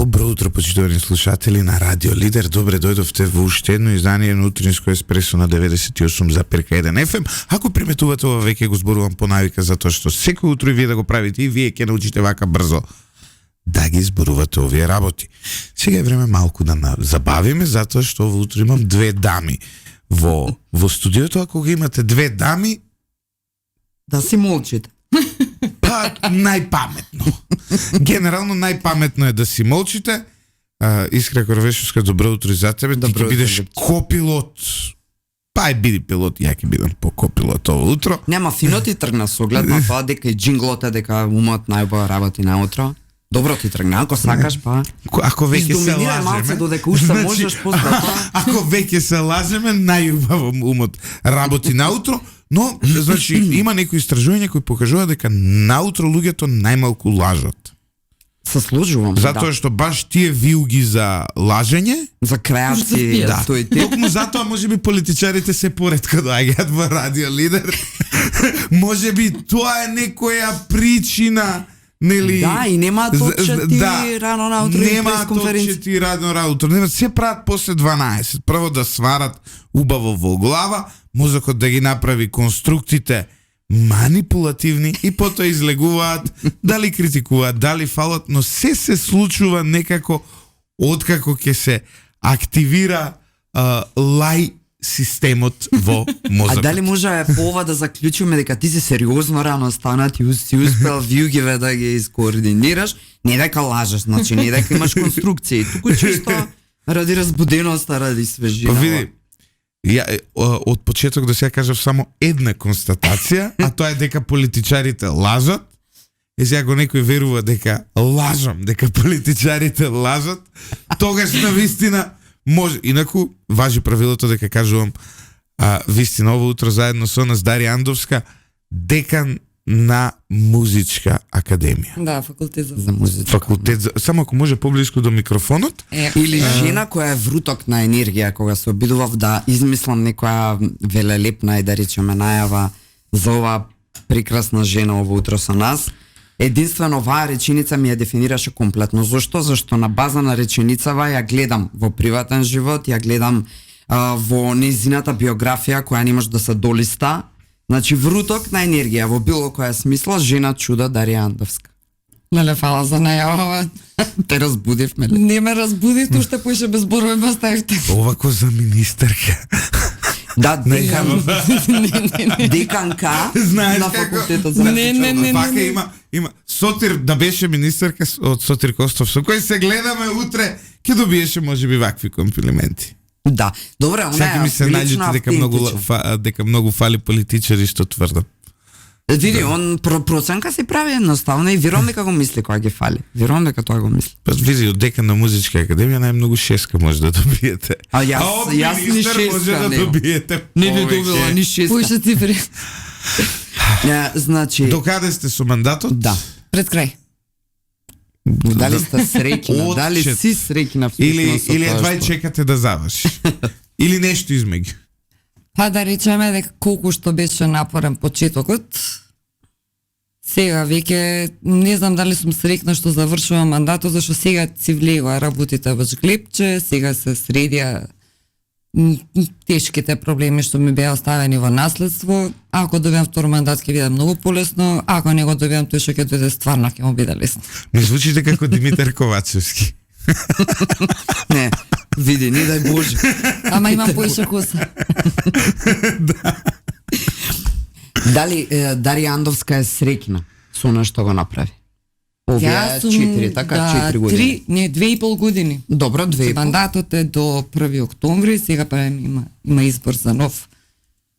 Добро утро, почитувани слушатели на Радио Лидер. Добре дојдовте во уште едно издание на утринско еспресо на 98,1 FM. Ако приметувате ова веќе го зборувам по навика, затоа што секој утро и вие да го правите и вие ќе научите вака брзо да ги зборувате овие работи. Сега е време малку да забавиме, затоа што во утро имам две дами во студиото. Ако ги имате две дами, да си молчите. Па, најпаметно. Генерално најпаметно е да си молчите. Искра Корвешовска, добро утро и за тебе. Ти ќе бидеш копилот. Па биди пилот, ја ќе бидам по копилот ово утро. Нема, фино ти тргна со оглед на тоа дека и джинглот е дека умот најубава работи на утро. Добро ти тргна, ако сакаш, па. Ако веќе се лажеме, малце додека уште можеш после тоа. Ако веќе се лажеме, најубаво умот работи наутро, но значи има некои истражувања кои покажуваат дека наутро луѓето најмалку лажат. Се служувам. Затоа што баш тие виуги за лажење, за креација, да. Токму затоа можеби политичарите се поретко доаѓаат во Радио Лидер. Можеби тоа е некоја причина. Нели, да, и нема точети рано наутро и пресконференција. Нема точети рано наутро. Нема, се прават после 12. Прво да сварат убаво во глава, мозокот да ги направи конструктите манипулативни и потоа излегуваат, дали критикуваат, дали фалат, но се случува некако откако ќе се активира лај системот во мозокот. А дали може по ова да заклучиме дека ти си сериозно рано станат и си успел виугиве да ги искоординираш, не дека лажеш, значи не дека имаш конструкција, туку чисто ради разбуденоста, ради свежина. Па види, ја од почеток до сега кажав само една констатација, а тоа е дека политичарите лажат. И сега ако некој верува дека лажам, дека политичарите лажат, тогаш на вистина може. Инаку важи правилото дека кажувам вистина ово утро заедно со нас Дарија Андовска, декан на музичка академија. Да, факултет за музика. Факултет за, само ако може поблиску до микрофонот. Или жена која е вруток на енергија, кога се обидував да измислам некоја велелепна и да речеме најава за ова прекрасна жена ово утро со нас. Единствено оваа реченица ми ја дефинираше комплетно. Зошто? Зашто на база на реченицава ја гледам во приватен живот, ја гледам во незината биографија која не може да се долиста. Значи вруток на енергија во било која смисла, жена чуда Дарија Андовска. Леле, фала за најава. Те разбудивме ли? Не ме разбудите, уште поише без зборови ме оставите. Овако за министерка. Да, деканка на факултетот за не. Вака има Сотир да беше министерка од Сотир Костов, со кој се гледаме утре, ќе добиеше можеби вакви комплименти. Да, добре, она сега ми се наљути дека многу фали политичари што тврдат. Види, он проценка се прави едноставно и верувам дека го мисли кога ги фали. Верувам дека тоа го мисли. Па види, од декан на музичка академија најмногу 6 може да добиете. А јас ни 6 може да добиете. Не би добила ни 6. Поише цифри. Значи, докаде сте со мандатот? Да. Пред крај. Дали сте среќна? Дали си среќна всушност? Или едва чекате да заврши? Или нешто измеѓу? Па да речеме дека колку што беше напорен почетокот, сега веќе не знам дали сум среќна што завршувам мандатот, зашто сега си влегоа работите во жглепче, сега се средија тешките проблеми што ми беа оставени во наследство. Ако добиам втор мандат ќе биде многу полесно, ако не го добиам тој што ќе дојде стварно ќе му биде лесно. Ми звучите како Димитар Ковачевски. Не, види, не дај Боже. Ама имам поише коса. Да. Дали Дарија Андовска е среќна со она што го направи? Овие 4, така, 4 години. 2,5 години. Добро, 2,5. Мандатот е до 1 октомври, сега па има избор за нов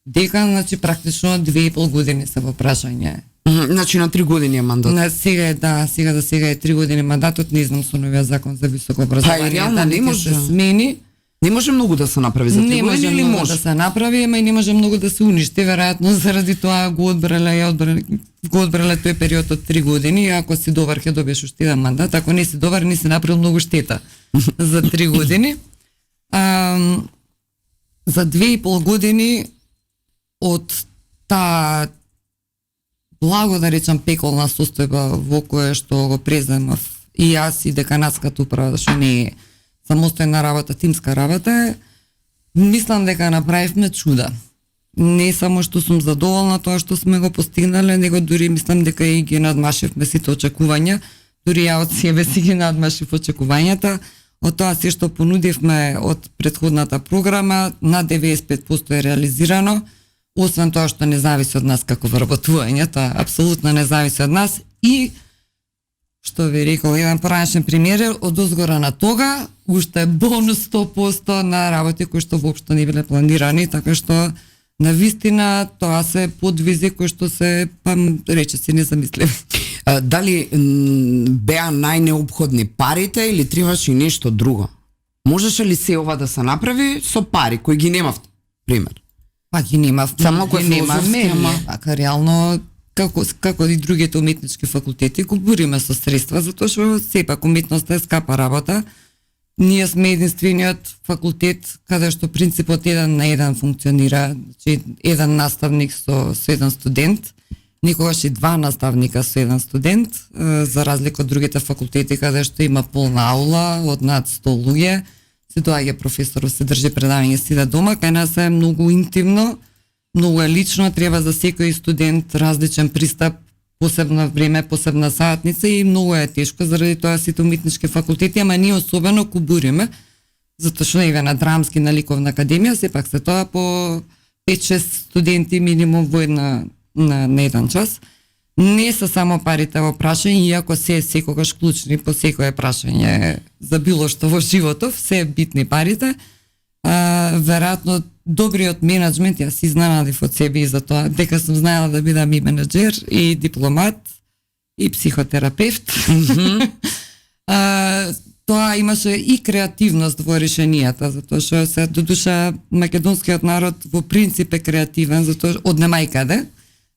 декан, значи практично 2,5 години се во прашање. Значи на 3 години е мандат. Сега за сега е 3 години мандатот, не знам со новиот закон за високо образование не може да се смени. Не може многу да се направи за 3 години или може да се направи, ама и не може многу да се уништи, веројатно заради тоа го одбрале тој период од 3 години, ако си добар ќе добиеш уште еден мандат, ако не си добар не си направил многу штета за 3 години. За 2,5 години од благо да речам пеколна состојба во која што го преземав и јас и деканатската управа, што не е самостојна работа, тимска работа, мислам дека направивме чуда. Не само што сум задоволна тоа што сме го постигнале, него дури мислам дека и ги надмашивме сите очекувања, дури ја од себе си ги надмашив очекувањата. Од тоа се што понудивме од претходната програма, на 95% е реализирано, освен тоа што не зависи од нас како вработување, тоа апсолутно не зависи од нас и што ви рекол еден поранешен пример, од озгора на тога, уште бонус 100% на работи кои што воопшто не биле планирани, така што на вистина тоа се подвизи кои што се, рече си, незамисливи. Дали беа најнеопходни парите или требаше и нешто друго? Можеше ли се ова да се направи со пари кои ги немавте, пример? Па ги немав, само кој немаме, така реално како и другите уметнички факултети го бориме со средства, затоа што сепак уметноста е скапа работа. Ние сме единствениот факултет каде што принципот 1 на 1 функционира, значи еден наставник со еден студент, никогаш и 2 наставника со еден студент, за разлика од другите факултети каде што има полна аула од над 100 луѓе, се доаѓа професорот, се држи предавање, сиде дома, кај нас е многу интимно, многу е лично, треба за секој студент различен пристап, посебно време, посебна саатница и многу е тешко заради тоа сите уметнички факултети, ама ние особено кубуриме, затоа што еве на драмски, на ликовна академија, сепак се тоа по 5-6 студенти минимум во на еден час. Не се само парите во прашање, иако се секогаш клучни по секое прашање за било што во животов, се битни парите. Веројатно добриот менеджмент, јас изненадив од себе и за тоа, дека сум знаела да бидам и менеджер, и дипломат, и психотерапевт. Тоа имаше и креативност во решенијата, затоа што се додуша македонскиот народ во принцип е креативен, затоа од немајкаде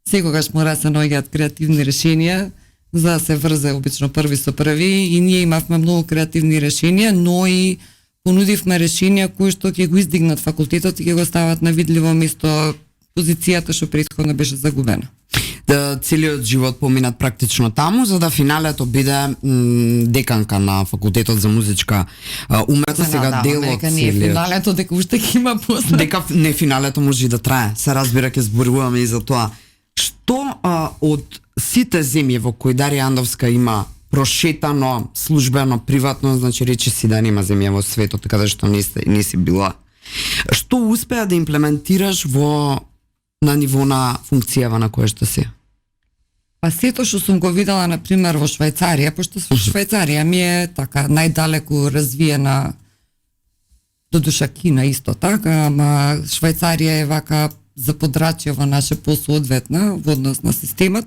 секогаш мора да се наоѓаат креативни решенија, за да се врзе обично први со први, и ние имавме многу креативни решенија, но и понудивме решенија кои што ќе го издигнат факултетот и ќе го стават на видливо место позицијата што претходно беше загубена. Да, целиот живот поминат практично таму, за да финалето биде деканка на факултетот за музичка уметност, сега дел од целиот. Финалето дека уште ќе има после. Дека не, финалето може и да трае. Се разбира, ќе зборуваме и за тоа. Што од сите земји во кои Дарија Андовска има прошетано, службено, приватно, значи речи си да нема земја во светот каде што не си била. Што успеа да имплементираш на ниво на функцијава на која што си? Па сето што сум го видела, например, во Швајцарија, пошто Швајцарија ми е така најдалеку развиена, додуша Кина исто така, ама Швајцарија е вака за подрачје во наше посоодветна во однос на системот.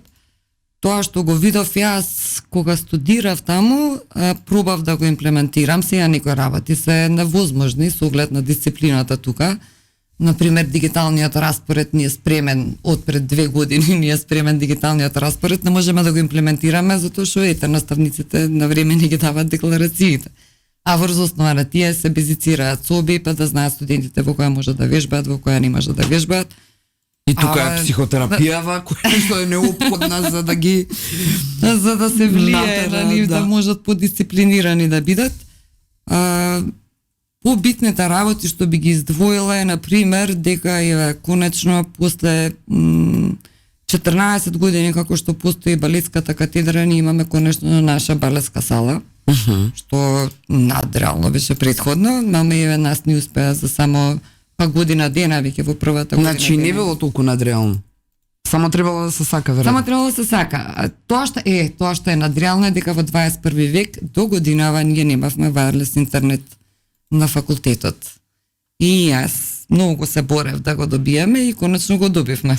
Тоа што го видов јас кога студирав таму, пробав да го имплементирам, сега некои работи се невозможни со оглед на дисциплината тука. Например, дигиталниот распоред не е спремен од пред 2 години, не е спремен дигиталниот распоред, не можеме да го имплементираме затоа што наставниците на време не ги дават декларациите. А врз основа на тие се безицираат соби, па да знаат студентите во која може да вежбаат, во која не може да вежбаат. И тука е психотерапијава, која што е неопходна за да ги за да се влие на нив, да можат подисциплинирани да бидат. Побитните работи што би ги издвоила е, например, дека е конечно после 14 години како што постои балетската катедра, ние имаме конечно наша балетска сала, што надреално беше предходно, но еве нас не успеа за само година дена веќе во првата година. Значи не било толку надреално. Само требало да се сака, веројатно. Само требало да се сака. Тоа што е надреално е дека во 21 век до годинава ние немавме вајрлес интернет на факултетот. И јас многу се борев да го добиеме и конечно го добивме.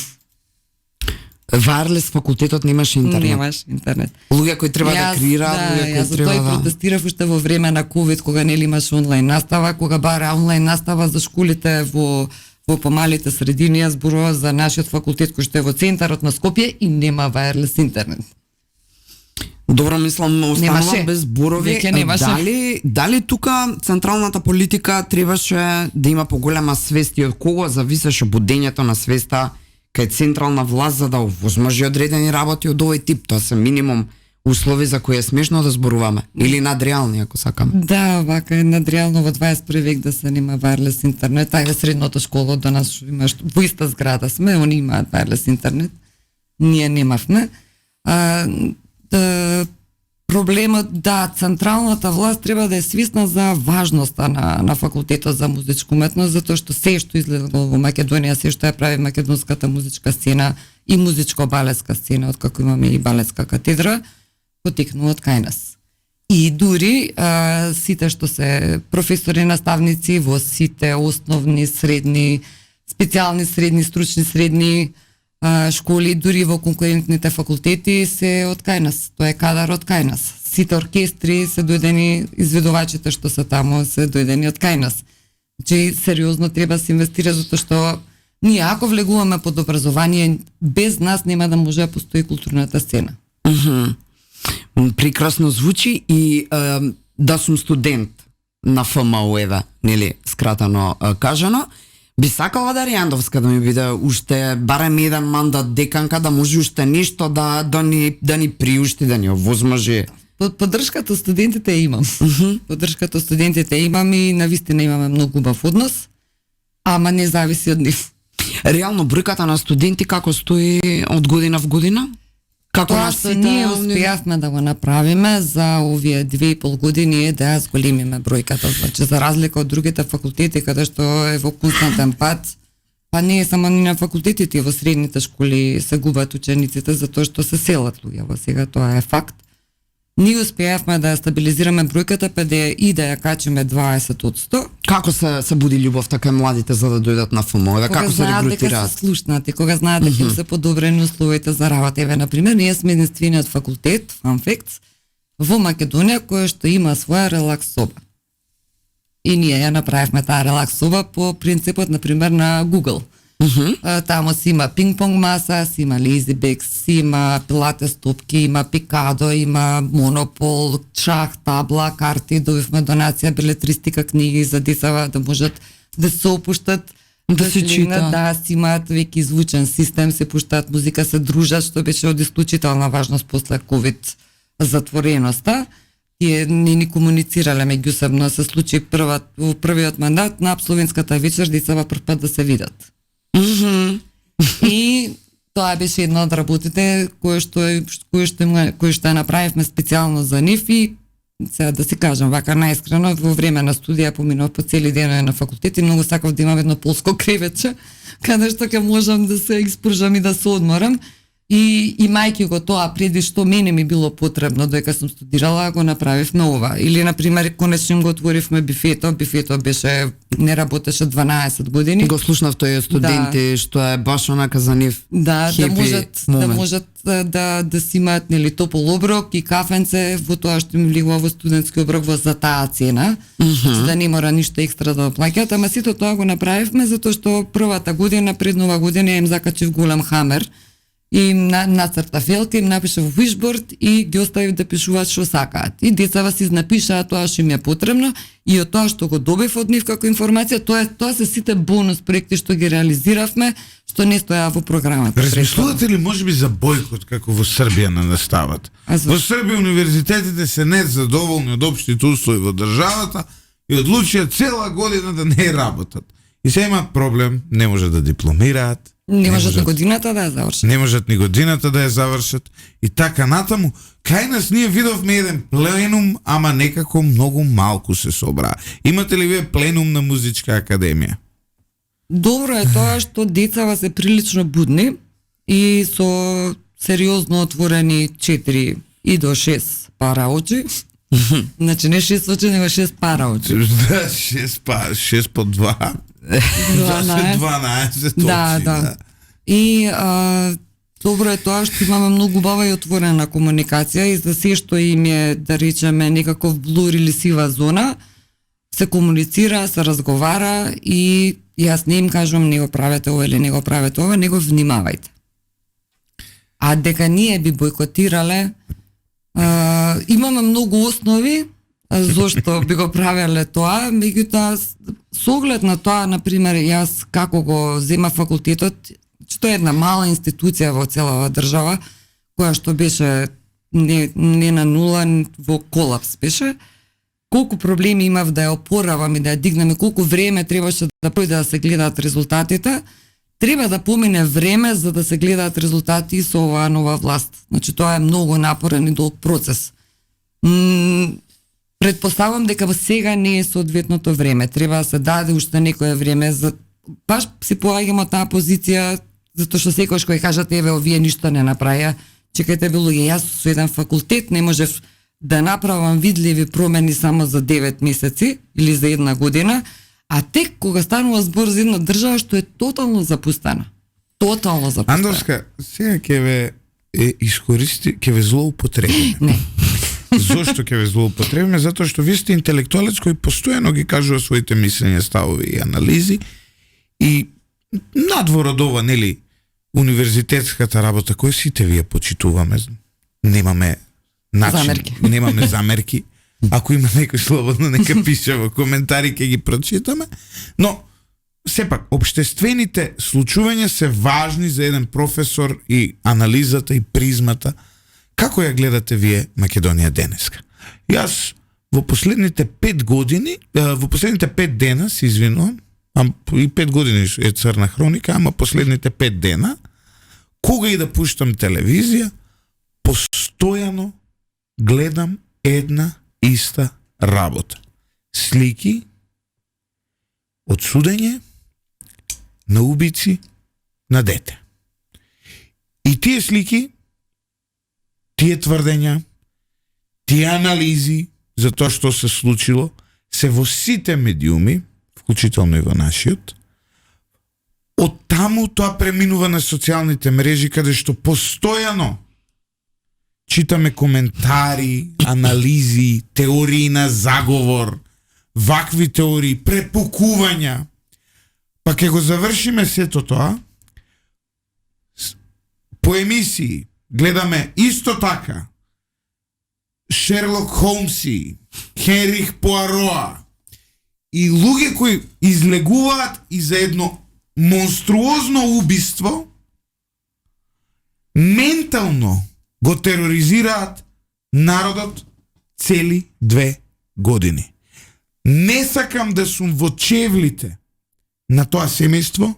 Вајрлес факултетот немаше интернет. Немаш интернет. Луѓе кои треба да креираат, луѓе кои треба да. Јас протестирав уште во време на ковид, кога нели имаше онлайн настава, кога бара онлайн настава за школите во помалите средини, јас зборував за нашиот факултет кој што е во центарот на Скопје и нема вајрлес интернет. Добро, мислам, останува без зборови. Дали тука централната политика требаше да има поголема свест и од кого зависеше будењето на свеста кај централна власт за да овозможи одредени работи од овој тип? Тоа се минимум услови за кои е смешно да зборуваме или надреални ако сакаме. Да, вака е надреално во 21 век да се нема wireless интернет. Ајде средната школа до нас имаш во иста зграда сме, они имаат wireless интернет. Ние немавме. Проблемот, да, централната власт треба да е свесна за важноста на факултетот за музичка уметност, затоа што се што изгледа во Македонија, се што ја прави македонската музичка сцена и музичко-балетска сцена, откако имаме и балетска катедра, потекнува од кај нас. И дури сите што се професори, наставници во сите основни, средни, специјални, средни, стручни, средни школи, дури во конкурентните факултети се од кај нас. Тоа е кадар од кај нас. Сите оркестри се дојдени, изведувачите што се таму се дојдени од кај нас. Значи, сериозно треба да се инвестира, затоа што ние ако влегуваме под образование, без нас нема да може да постои културната сцена. Прекрасно звучи и да сум студент на ФМУ, нели, скратено кажано, би сакала да Ријандовска да ми биде уште барем еден мандат деканка, да може уште нешто да ни приушти, да ни овозможи. Поддршката студентите имам. Поддршката студентите имам и навистина имаме многу убав однос, ама не зависи од нив. Реално бројката на студенти како стои од година в година? Како Тоа што ние успеавме да го направиме за овие 2,5 години е да ја зголемиме бројката. Значи, за разлика од другите факултети, каде што е во константен пат, па не е само ни на факултетите, во средните школи се губат учениците затоа што се селат луѓе. Сега тоа е факт. Ние успеавме да ја стабилизираме бројката, па да и да ја качиме 20%. Како се буди љубовта кај младите за да дојдат на ФМО? Како се регрутираат? Кога знаат дека се слушнати, кога знаат дека им се подобрени условите за работа. Еве, например, ние сме единствениот факултет, fun facts, во Македонија кој што има своја релакс соба. И ние ја направивме таа релакс соба по принципот, например, на Google. Таму си има пинг-понг маса, си има лейзи бекс, си има пилатес топки, има пикадо, има монопол, шах, табла, карти, добивме донација, белетристика, книги за децава да можат да се опуштат, да се чита, да си имаат веќе звучен систем, се пуштаат музика, се дружат, што беше од исклучителна важност после ковид затвореноста. Тие не ни комуницирале меѓусебно, се случи првиот мандат на Словенската вечер децава прв пат да се видат. И тоа беше една од работите кој што ја направивме специјално за нив и сега да си кажам вака најискрено, во време на студија поминав по цели денови на факултет и многу сакав да имам едно полско креветче каде што ќе можам да се испружам и да се одморам. И имајќи го тоа преди што мене ми било потребно додека сум студирала, го направивме ова. Или например конечно го отворивме бифето, бифето беше не работеше 12 години. Го слушнав тој студенти што е баш онака за нив. Да, да можат да си имаат нели топол оброк и кафенце во тоа што им влегува во студентски оброк за таа цена, да не мора ништо екстра да плаќаат, ама сето тоа го направивме затоа што првата година пред нова година им закачив голем хамер. И им нацрта фелка, им напиша во вишборд и ги оставив да пишуваат што сакаат. И децава си напишаа тоа што им е потребно и од тоа што го добив од нив како информација, тоа се сите бонус проекти што ги реализиравме, што не стоја во програмата. Размислувате ли можеби за бојкот како во Србија на наставата? Во Србија универзитетите се незадоволни од општите услови во државата и одлучија цела година да не работат. И се има проблем, не може да дипломираат. Не можат ни годината да ја завршат. Не можат ни годината да ја завршат. И така натаму, кај нас ние видовме еден пленум, ама некако многу малку се собраа. Имате ли вие пленум на музичка академија? Добро е тоа што децава се прилично будни и со сериозно отворени 4 и до 6 пара очи. Значи не 6 очи, него 6 пара очи. Да, 6 по 2. 12 очи. Да. И добро е тоа што имаме многу убава и отворена комуникација и за се што им е, да речеме, некаков блур или сива зона, се комуницира, се разговара и јас не им кажувам не го правете ова или не го правете ова, не го внимавајте. А дека ние би бойкотирале, имаме многу основи зошто би го правеле тоа, меѓутоа со оглед на тоа, например, јас како го зема факултетот, што е една мала институција во целава држава, која што беше не на нула, во колапс беше. Колку проблеми имав да ја опоравам и да ја дигнам и колку време требаше да пројде да се гледаат резултатите, треба да помине време за да се гледаат резултати со оваа нова власт. Значи тоа е многу напорен и долг процес. Предпоставам дека сега не е соодветното време. Треба да се даде уште некое време за баш си поаѓам од таа позиција затоа што секојаш кој кажат еве овие ништо не направија. Чекајте бе луѓе, јас со еден факултет не можев да направам видливи промени само за 9 месеци или за 1 година, а тек кога станува збор за една држава што е тотално запустена. Тотално запустена. Андорска, сега ќе ве искористи, ќе ве злоупотреби. Не. Зошто ќе ве злоупотребиме? Затоа што вие сте интелектуалец кој постојано ги кажува своите мислења, ставови и анализи и надвор од ова, нели, универзитетската работа која сите вие почитуваме, немаме начин, замерки. Немаме замерки. Ако има некој слободно нека пише во коментари, ќе ги прочитаме. Но сепак општествените случувања се важни за еден професор и анализата и призмата. Како ја гледате вие Македонија денеска? Јас во последните 5 години, во последните 5 дена, се извинувам, и 5 години е црна хроника, ама последните 5 дена, кога и да пуштам телевизија, постојано гледам една иста работа. Слики од судење на убици на дете. И тие слики, тие тврдења, тие анализи за тоа што се случило, се во сите медиуми, вклучително и во нашиот. Од таму тоа преминува на социјалните мрежи, каде што постојано читаме коментари, анализи, теории на заговор, вакви теории, препукувања. Па ќе го завршиме сето тоа по емисии. Гледаме исто така Шерлок Холмси, Хенрих Пуароа и луѓе кои излегуваат и за едно монструозно убиство, ментално го тероризираат народот цели 2 години. Не сакам да сум во чевлите на тоа семејство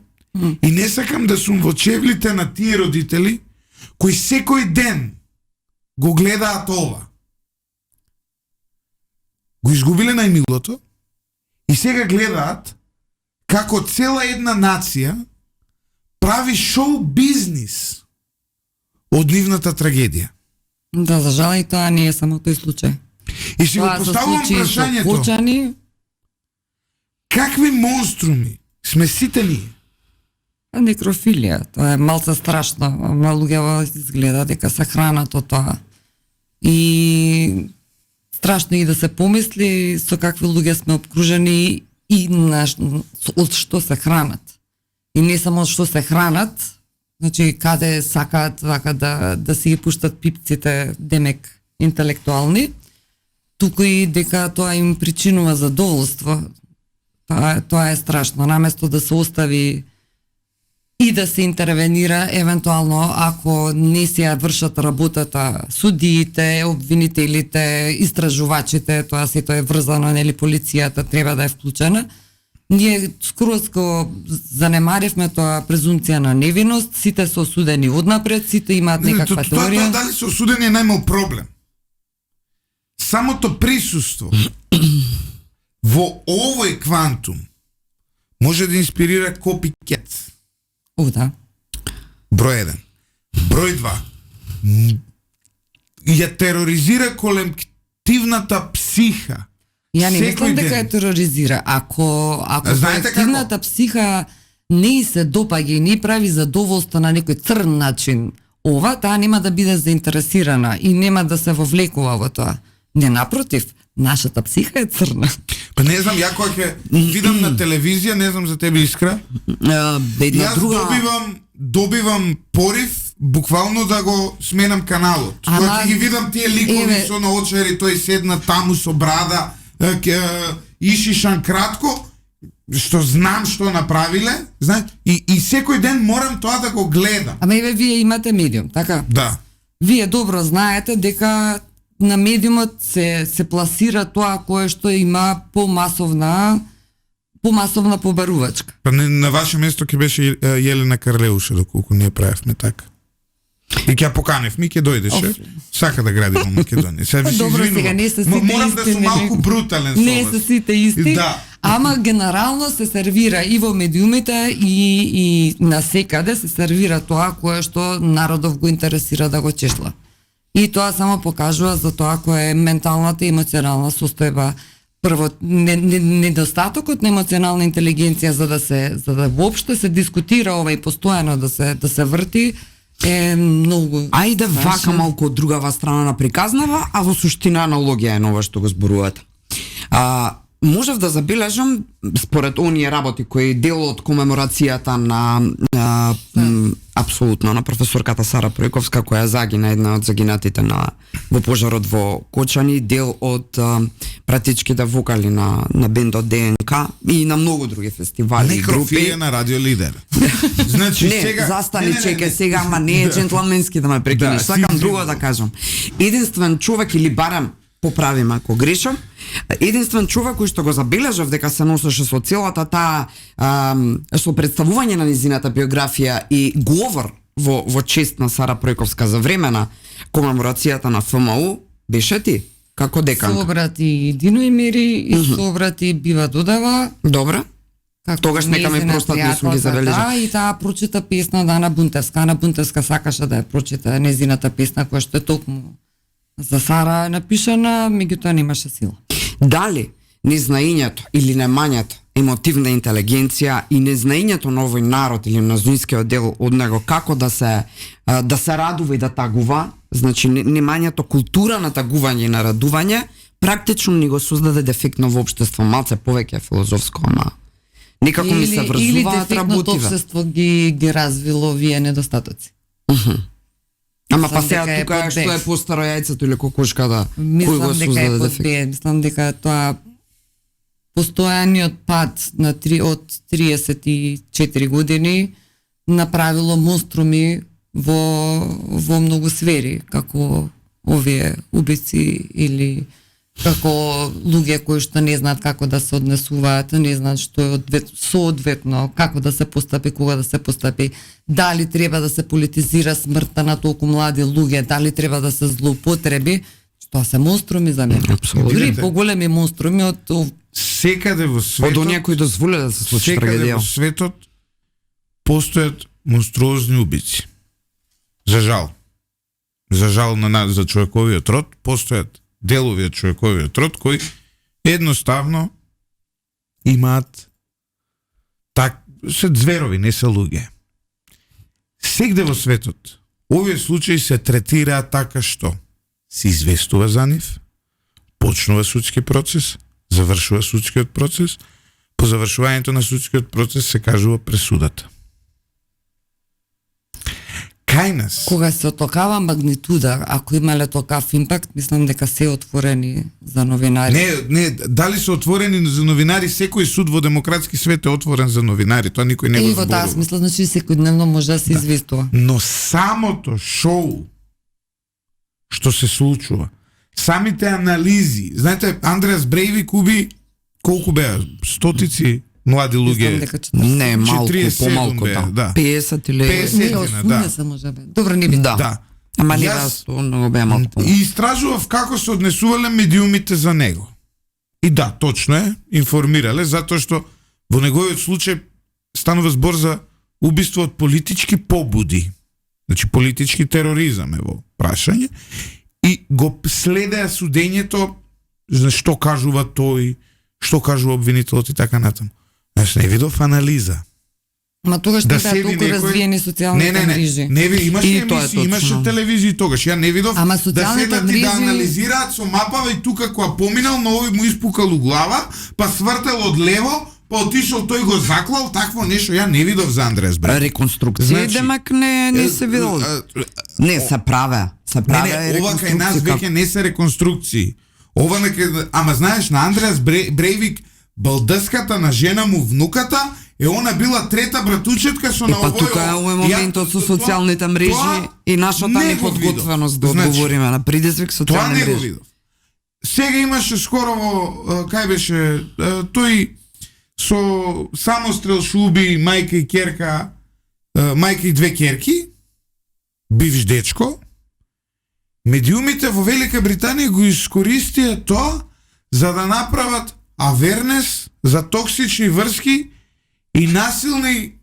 и не сакам да сум во чевлите на тие родители кои секој ден го гледаат ова. Го изгубиле најмилото и сега гледаат како цела една нација прави шоу бизнис од нивната трагедија. Да, за жал и тоа не е само тој случај. И си го поставувам прашањето. Кочани, какви монструми сме сите ние? некрофилија, тоа е малце страшно, ама луѓето изгледа дека се хранат од тоа. И страшно и да се помисли со какви луѓе сме обкружени и од што се хранат. И не само од што се хранат, значи каде сакаат вака да си ги пуштат пипците, демек интелектуални, туку и дека тоа им причинува задоволство. Тоа е страшно. Наместо да се остави и да се интервенира евентуално ако не се ја вршат работата судиите, обвинителите, истражувачите, тоа сето е врзано, нели полицијата треба да е вклучена. Ние скроз го занемаривме тоа презумција на невиност, сите се осудени однапред, сите имаат некаква теорија. Тоа дали се осудени е најмал проблем. Самото присуство во овој квантум може да инспирира копикет. Да. Број 1. Број 2. Ја тероризира колективната психа. Ја не мислам дека ја тероризира. Ако колективната психа не се допаѓа и не прави задоволство на некој црн начин, таа нема да биде заинтересирана и нема да се вовлекува во тоа. Не, напротив, нашата психа е црна. Па не знам, ја кога ќе видам на телевизија, не знам за тебе Искра, јас добивам порив буквално да го сменам каналот. Кога ќе ги видам тие ликови со наочари, тој седна таму со брада, ишишан кратко, што знам што направиле, знаеш, и секој ден морам тоа да го гледам. Ама вие имате медиум, така? Да. Вие добро знаете дека на медиумот се пласира тоа кое што има помасовна побарувачка. Па на ваше место ќе беше Јелена Карлеуша, доколку ние правевме така. И ќе ја поканевме, ќе дојдеше. Сака да гради во Македонија. Сега ви се Добро, сега извинувам. не се сите Морам исти, да сум малку брутален со не вас. се сите исти. Да. Ама генерално се сервира и во медиумите и на секаде се сервира тоа кое што народов го интересира да го чешла. И тоа само покажува за тоа која е менталната и емоционална состојба. Прво, недостатокот на емоционална интелигенција за да воопшто се дискутира ова и постојано да се врти е многу. Ајде вака малку од другава страна на приказнава, а во суштина аналогија е нова што го зборувате. Можев да забележам, според оние работи кои дел од комеморацијата на апсолутно на професорката Сара Пројковска, која загина, една од загинатите во пожарот во Кочани, дел од пратичките вокали на бендот ДНК и на многу други фестивали и групи. Некрофилија на Радио Лидер. Значи Не, сега застани, чекај сега, ама не е джентлменски да ме прекинеш. Да, Сакам си друго взимам. да кажам. Единствен човек или барем поправим ако грешам, единствен човек кој што го забележав дека се носеше со целата таа со представување на низината биографија и говор во чест на Сара Пројковска за време на комеморацијата на ФМУ, беше ти како деканка. Собрати Дино и Мери и собрати Бива Додава. Добре. Како Тогаш нека ме нејзина простат, не сум ги пријателка, забележал. Да, и таа прочита песна Ана Бунтевска. Ана Бунтевска сакаше да ја прочита незината песна која што е токму за Сара напишана, меѓутоа немаше сила. Дали незнаењето или немањето емотивна интелигенција и незнаењето на овој народ или на зуинскиот дел од него како да се радува и да тагува, значи немањето култура на тагување и на радување, практично ни го создаде дефектно во општество, малце повеќе филозофско, ама некако ми се врзуваат или дефектното работиве. општество ги развило овие недостатоци. Ама па Мислам сега дека е тука под што е бек. постаро јајцето или кокошката, кој го Мислам дека е создаде под дефект? бе, мислам дека тоа постојаниот пат од 34 години направило монструми во многу сфери, како овие убици или како луѓе кои што не знаат како да се однесуваат, не знаат што е соодветно, како да се постапи, кога да се постапи, дали треба да се политизира смртта на толку млади луѓе, дали треба да се злоупотреби, тоа се монструми за мене. Апсолутно. Дури поголеми монструми од секаде во Од светот, оние кои дозволе да се случи секаде трагедија. во светот постојат монструозни убици. За жал. За жал за човековиот род постојат делови од човековиот род кои едноставно имаат се зверови, не се луѓе. Сегде во светот овие случаи се третираат така што се известува за нив, почнува судски процес, завршува судскиот процес, по завршувањето на судскиот процес се кажува пресудата. Кај нас кога се отокава магнитуда, ако имале токав импакт, мислам дека се отворени за новинари. Не, дали се отворени за новинари, секој суд во демократски свет е отворен за новинари, тоа никој не го во таа зборува. смисла, значи секојдневно може да се известува. Но самото шоу што се случува, самите анализи, знаете, Андреас Брейвик уби колку беа, стотици млади Мислам луѓе. дека Не, малку, 47 помалку, беа, да. да. 50 или... 50. не Сетина, 80 може бе. Добро, не би. Да. Да. Ама не Јас- да, много беа малку. И истражував како се однесувале медиумите за него. И да, точно е, информирале, затоа што во неговиот случај станува збор за убиство од политички побуди. Значи политички тероризам е во прашање. И го следеа судењето, за што кажува тој, што кажува обвинителот и така натаму. Јас не видов анализа. Ма тогаш Да не беа седи толку некој- развиени социјалните мрежи. Не ви имаше И тоа е емисии, имаше точно. телевизија тогаш. Ја не видов Ама да социјалните седат и да мрежи- анализираат со мапава и тука која поминал, на овој му испукал у глава, па свртел од лево, па отишол тој го заклал, такво нешто ја не видов за Андреас Брейвик. Реконструкција, Значи, демек не се видел. Не, се праве. Се праве Не, ова кај нас реконструкција. веќе не се реконструкции. Ова ама знаеш, на Андреас Брейвик балдъската на жена му внуката она била трета братучетка со на Па овој. тука е овој моментот со социјалните мрежи и нашата неподготвеност да одговориме на предизвик Тоа социјални не го мрежи. видов. Сега имаше скоро во кај беше тој со самострел што уби мајка и ќерка, мајка и две ќерки, бивш дечко. Медиумите во Велика Британија го искористија тоа за да направат авернес за токсични врски и насилни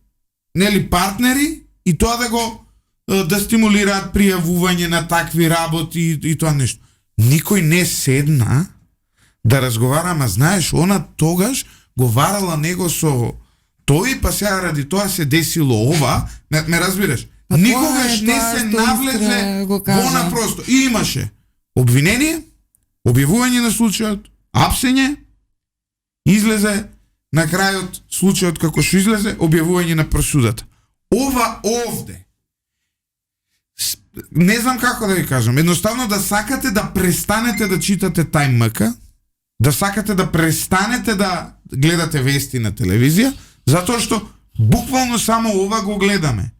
партнери и тоа да го да стимулираат пријавување на такви работи и тоа нешто. Никој не седна да разговара, ама знаеш, она тогаш го варала него со тој, па сега ради тоа се десило ова, ме разбираш? Никогаш не се навлезе во она просто. И имаше обвинение, објавување на случајот, апсење, излезе на крајот случајот како што излезе, објавување на пресудата. Ова овде, не знам како да ви кажам, едноставно да сакате да престанете да читате Time МК, да сакате да престанете да гледате вести на телевизија, затоа што буквално само ова го гледаме.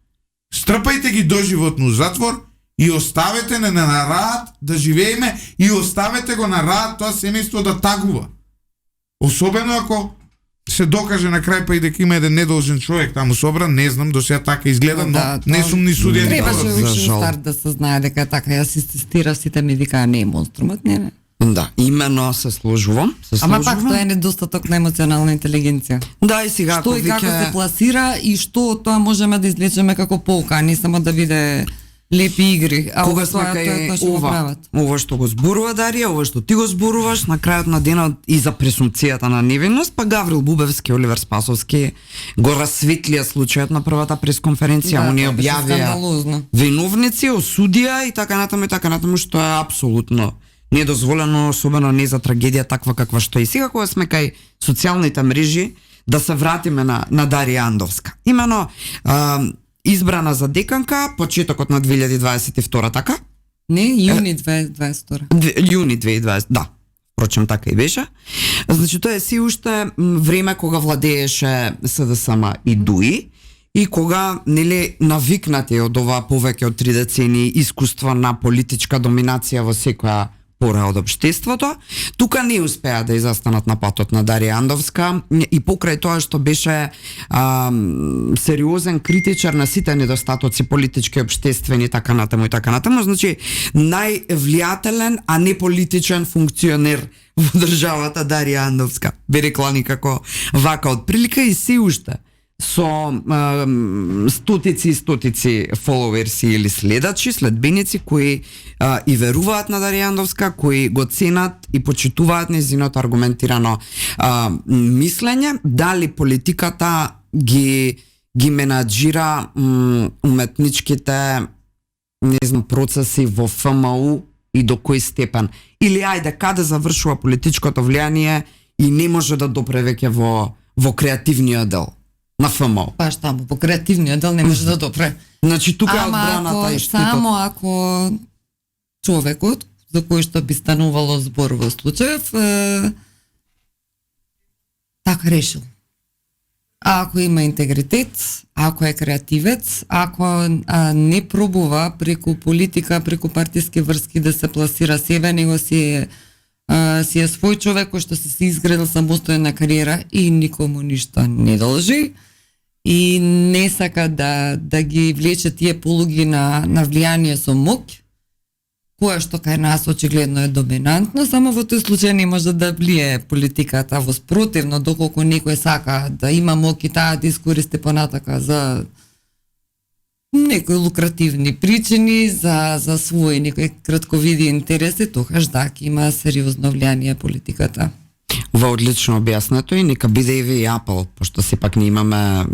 Стрпајте ги доживотно у затвор и оставете на раат да живееме и оставете го на раат тоа семејство да тагува. Особено ако се докаже на крај па и дека има еден недолжен човек таму собран, не знам, до сега така изгледа, но не сум ни судија ни требаше пророк. уште старт да се знае дека е така. Јас инсистирав, сите ми викаа не е монструмот, не. Да, имено се сложувам. Ама пак тоа е недостаток на емоционална интелигенција. Да, и сега Што и како се пласира и што од тоа можеме да извлечеме како полка, а не само да биде лепи игри. А кога сме кај ова што го зборува Дарија, ова што ти го зборуваш, на крајот на денот и за пресумпцијата на невинност, па Гаврил Бубевски, Оливер Спасовски го расветлија случајот на првата пресконференција. Они објавија виновници, осудија и така натаму, што е апсолутно недозволено, особено не за трагедија таква каква што е. Сега кога сме кај социјалните мрежи, да се вратиме на Дарија Андовска. Имено избрана за деканка почетокот на 2022, така? Не, јуни 2022. Јуни 2020, да. Впрочем, така и беше. Значи, тоа е си уште време кога владееше СДСМ и ДУИ и кога, нели, навикнати од ова повеќе од 3 децени искуство на политичка доминација во секоја пора од општеството, тука не успеа да изостанат на патот на Дарија Андовска и покрај тоа што беше сериозен критичар на сите недостатоци политички, општествени, така натаму, значи највлијателен, а не политичен функционер во државата Дарија Андовска. Би рекла никако вака од прилика и си уште со стотици и стотици фоловерси или следбеници кои и веруваат на Дарија Андовска, кои го ценат и почитуваат нејзиното аргументирано мислење. Дали политиката ги менаџира уметничките, не знам, процеси во ФМУ и до кој степен, или ајде каде завршува политичкото влијание и не може да допре веќе во креативниот дел на ФМО. Баш таму, по креативниот дел не може да допре. Значи тука е одбраната и штитот. Само ако човекот за кој што би станувало збор во случајов така решил. Ако има интегритет, ако е креативец, ако не пробува преку политика, преку партиски врски да се пласира себе, него си е свој човек кој што се изградил самостојна кариера и никому ништо не должи и не сака да ги влече тие полуги на влијание со моќ, кое што кај нас очигледно е доминантно, само во тој случај не може да влие политиката во спротивно, доколку некој сака да има моќ и таа да искористи понатака за некои лукративни причини, за своји некои кратковиди интереси, тогаш да, има сериозно влијание политиката. Во одлично објаснето и нека биде и ви апел, пошто сепак не имаме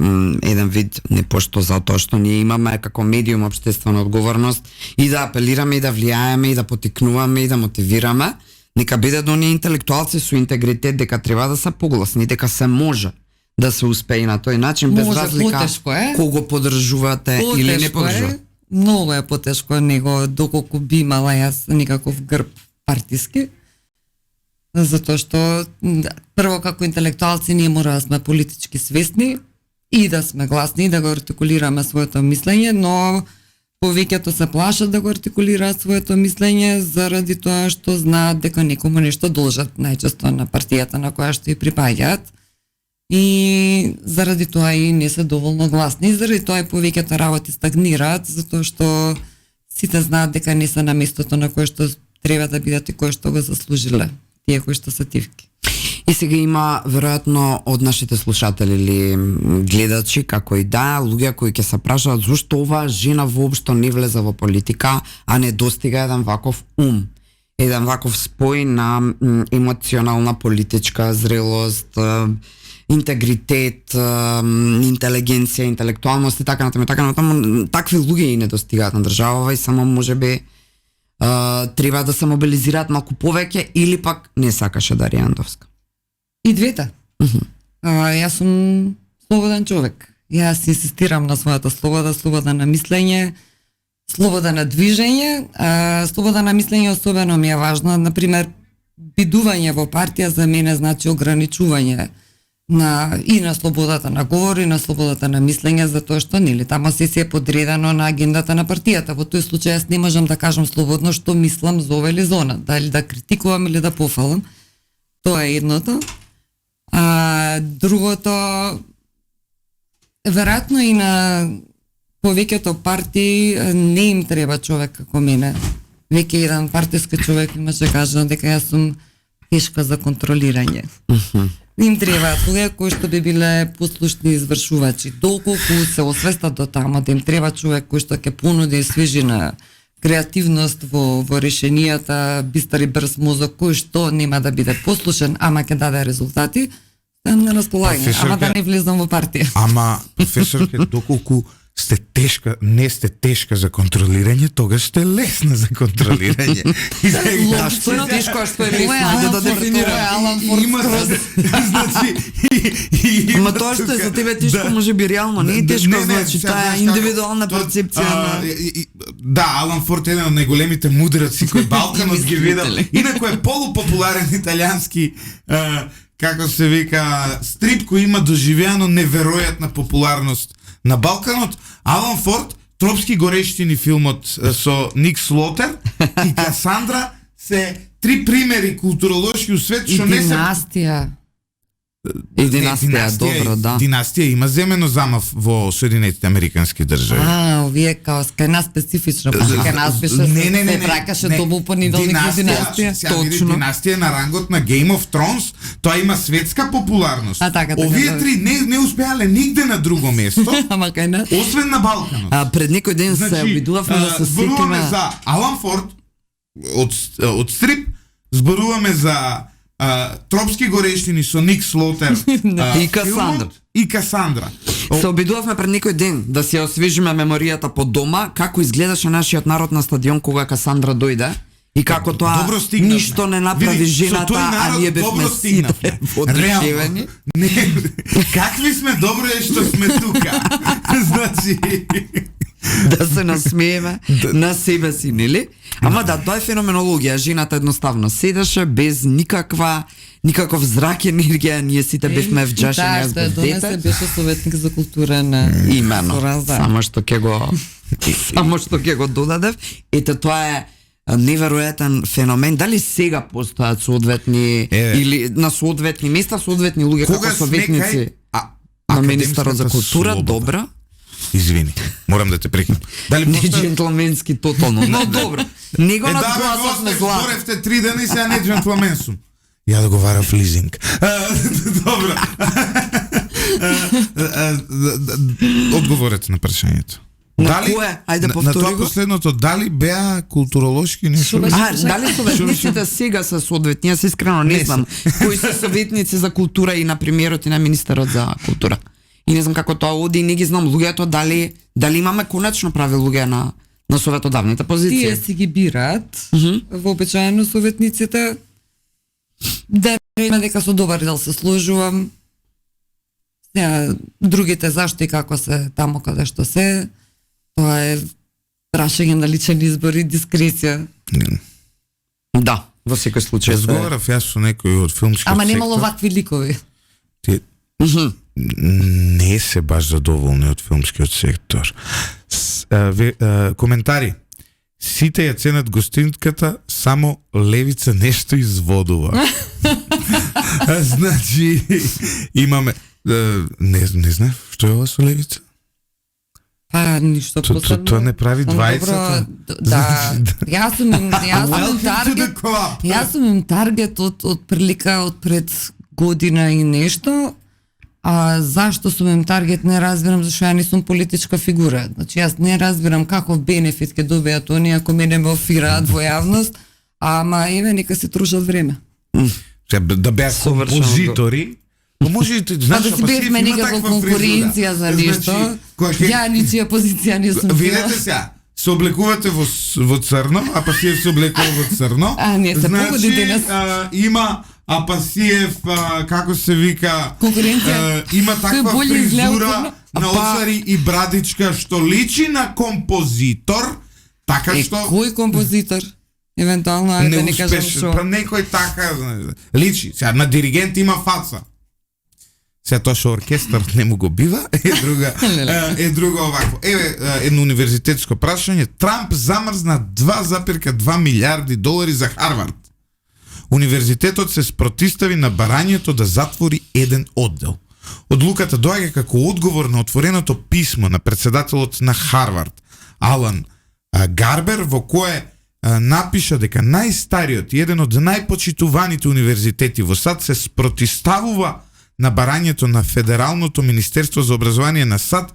еден вид, не пошто затоа што ние имаме како медиум општествена одговорност и да апелираме и да влијаеме и да потикнуваме и да мотивираме, нека биде до оние интелектуалци со интегритет дека треба да се погласни, дека се може да се успее на тој начин, без разлика кого поддржувате или не поддржувате. Многу е потешко него, доколку би имала јас никаков грб партиски, затоа што прво како интелектуалци ние мора да сме политички свесни, и да сме гласни и да го артикулираме своето мислење, но повеќето се плашат да го артикулираат своето мислење заради тоа што знаат дека некому нешто должат, најчесто на партијата на која што и припаѓаат. И заради тоа и не се доволно гласни, заради тоа и повеќето работи стагнираат, затоа што сите знаат дека не се на местото на кое што треба да бидат и кое што го заслужиле, тие кои што се тивки. И сега има веројатно од нашите слушатели или гледачи, како и да, луѓе кои ќе се прашаат зошто оваа жена воопшто не влезе во политика, а не достига еден ваков ум, еден ваков спој на емоционална политичка зрелост, интегритет, интелигенција, интелектуалност и така натаму. Такви луѓе и не достигаат на државава и само можеби треба да се мобилизираат малку повеќе или пак не сакаше Дарија Андовска. И двете. Јас сум слободен човек. Јас инсистирам на својата слобода на мислење, слобода на движење, слобода на мислење особено ми е важно. Например, бидување во партија за мене значи ограничување и на слободата на говор и на слободата на мислење, затоа што нели тамо се е подредено на агендата на партијата. Во тој случај јас не можам да кажам слободно што мислам за ова или за она, дали да критикувам или да пофалам. Тоа е едното. Другото, веројатно и на повеќето партии не им треба човек како мене. Веќе еден партиски човек имаше кажано дека јас сум тешка за контролирање. Им требаат луѓе кои што би биле послушни извршувачи. Доколку се освестат до тамо да им треба човек кој што ќе понуди и свежина, креативност во решенијата, бистар и брз мозок кој што нема да биде послушен, ама ќе даде резултати, на располагање, ама да не влезам во партија. Ама, професорке, доколку не сте тешка за контролирање, тогаш сте лесна за контролирање. Што е тешко, што е лесно? Ајде да дефинираме. Алан Форд. Ама тоа што е за тебе тешко, може би реално не е тешко, значи таа е индивидуална перцепција на... Да, Алан Форд е еден од најголемите мудраци кој Балканот ги видел. Инаку е полупопуларен италијански како се вика стрип кој има доживеано неверојатна популарност на Балканот. Алан Форд, Тропски горештини филмот со Ник Слотер и Касандра се три примери културолошки у свет што не се... И династија, добро, да. Династија има земено замав во Соединетите Американски држави. Овие као кај нас специфично, кај нас беше се пракаше добу понидолник во династија. Точно. Династија на рангот на Game of Thrones, тоа има светска популарност. Овие три не успеале нигде на друго место, ама кај нас, освен на Балканот. Пред некој ден се обидувавме да се зборуваме сетиме за Алан Форд од стрип, зборуваме за Тропски горештини со Ник Слотер и Касандра. И Касандра. Се обидувавме пред некој ден да си освежиме меморијата по дома, како изгледаше нашиот народ на стадион кога Касандра дојде и како тоа ништо не направи жената, а ние бевме сите воодушевени. Какви сме добро е што сме тука. Значи да се насмееме на себе си, нели? Ама да, тоа е феноменологија. Жената едноставно седеше без никаков зрак енергија, ние сите бевме вџашени, јас бев дете. Да, беше советник за култура на имено. Само што ќе го додадев. Ете, тоа е неверојатен феномен. Дали сега постојат соодветни или на соодветни места соодветни луѓе како советници на министерот за култура? Добра. Извини, морам да те прекинам. Дали не джентлменски тотално, но добро. Не го надгласавме злато. Зборевте 3 дена и сега не джентлмен сум. Ја да го варав лизинг. Добро. Одговорете на прашањето. На кое? Ајде повтори го. На тоа последното, дали беа културолошки нешто? Дали советниците сега се соодветни? Јас искрено не знам. Кои се советници за култура и на премиерот и на министерот за култура? И не знам како тоа оди, не ги знам луѓето, дали имаме конечно прави луѓе на советодавните позиции. Тие си ги бираат, вообичаено советниците. Да речеме дека со добар дел се сложувам. Другите зашто и како се тамо каде што се, тоа е прашање на личен избор и дискреција. Да, во секој случај. Разговарав јас со некој од филмскиот сектор. Ама немало вакви ликови. не се баш задоволни од филмскиот сектор. Коментари. Сите ја ценат гостинката, само Левица нешто изводува. Значи, имаме... Не знам, што е ова со Левица? Па, ништо посебно. Тоа не прави двајцата. Да, јас сум им таргет од прилика од пред година и нешто. А зашто сум им таргет не разбирам, зашто ја не сум политичка фигура. Значи јас не разбирам каков бенефит ќе добијат они ако мене ме офираат во јавност, ама еве нека се трошат време. Да беа композитори. Може и знаеш, да си бевме некаква конкуренција за нешто. Ја ничија позиција не сум. Видете сега, се облекувате во црно, а Пасиев се облекува во црно. А не се погодите нас. Има Пасиев, како се вика, конкуренција. Има таква фризура на оцари и брадичка што личи на композитор, така што кој композитор? Евентуално да не кажам што. Па некој така личи. Сега на диригент има фаца. Сега тоа што оркестар не му го бива, е друга овакво. Еве едно универзитетско прашање. Трамп замрзна 2,2 милиарди долари за Харвард. Универзитетот се спротистави на барањето да затвори еден оддел. Одлуката доаѓа како одговор на отвореното писмо на претседателот на Харвард, Алан Гарбер, во кое напиша дека најстариот и еден од најпочитуваните универзитети во САД се спротиставува на барањето на Федералното Министерство за образование на САД,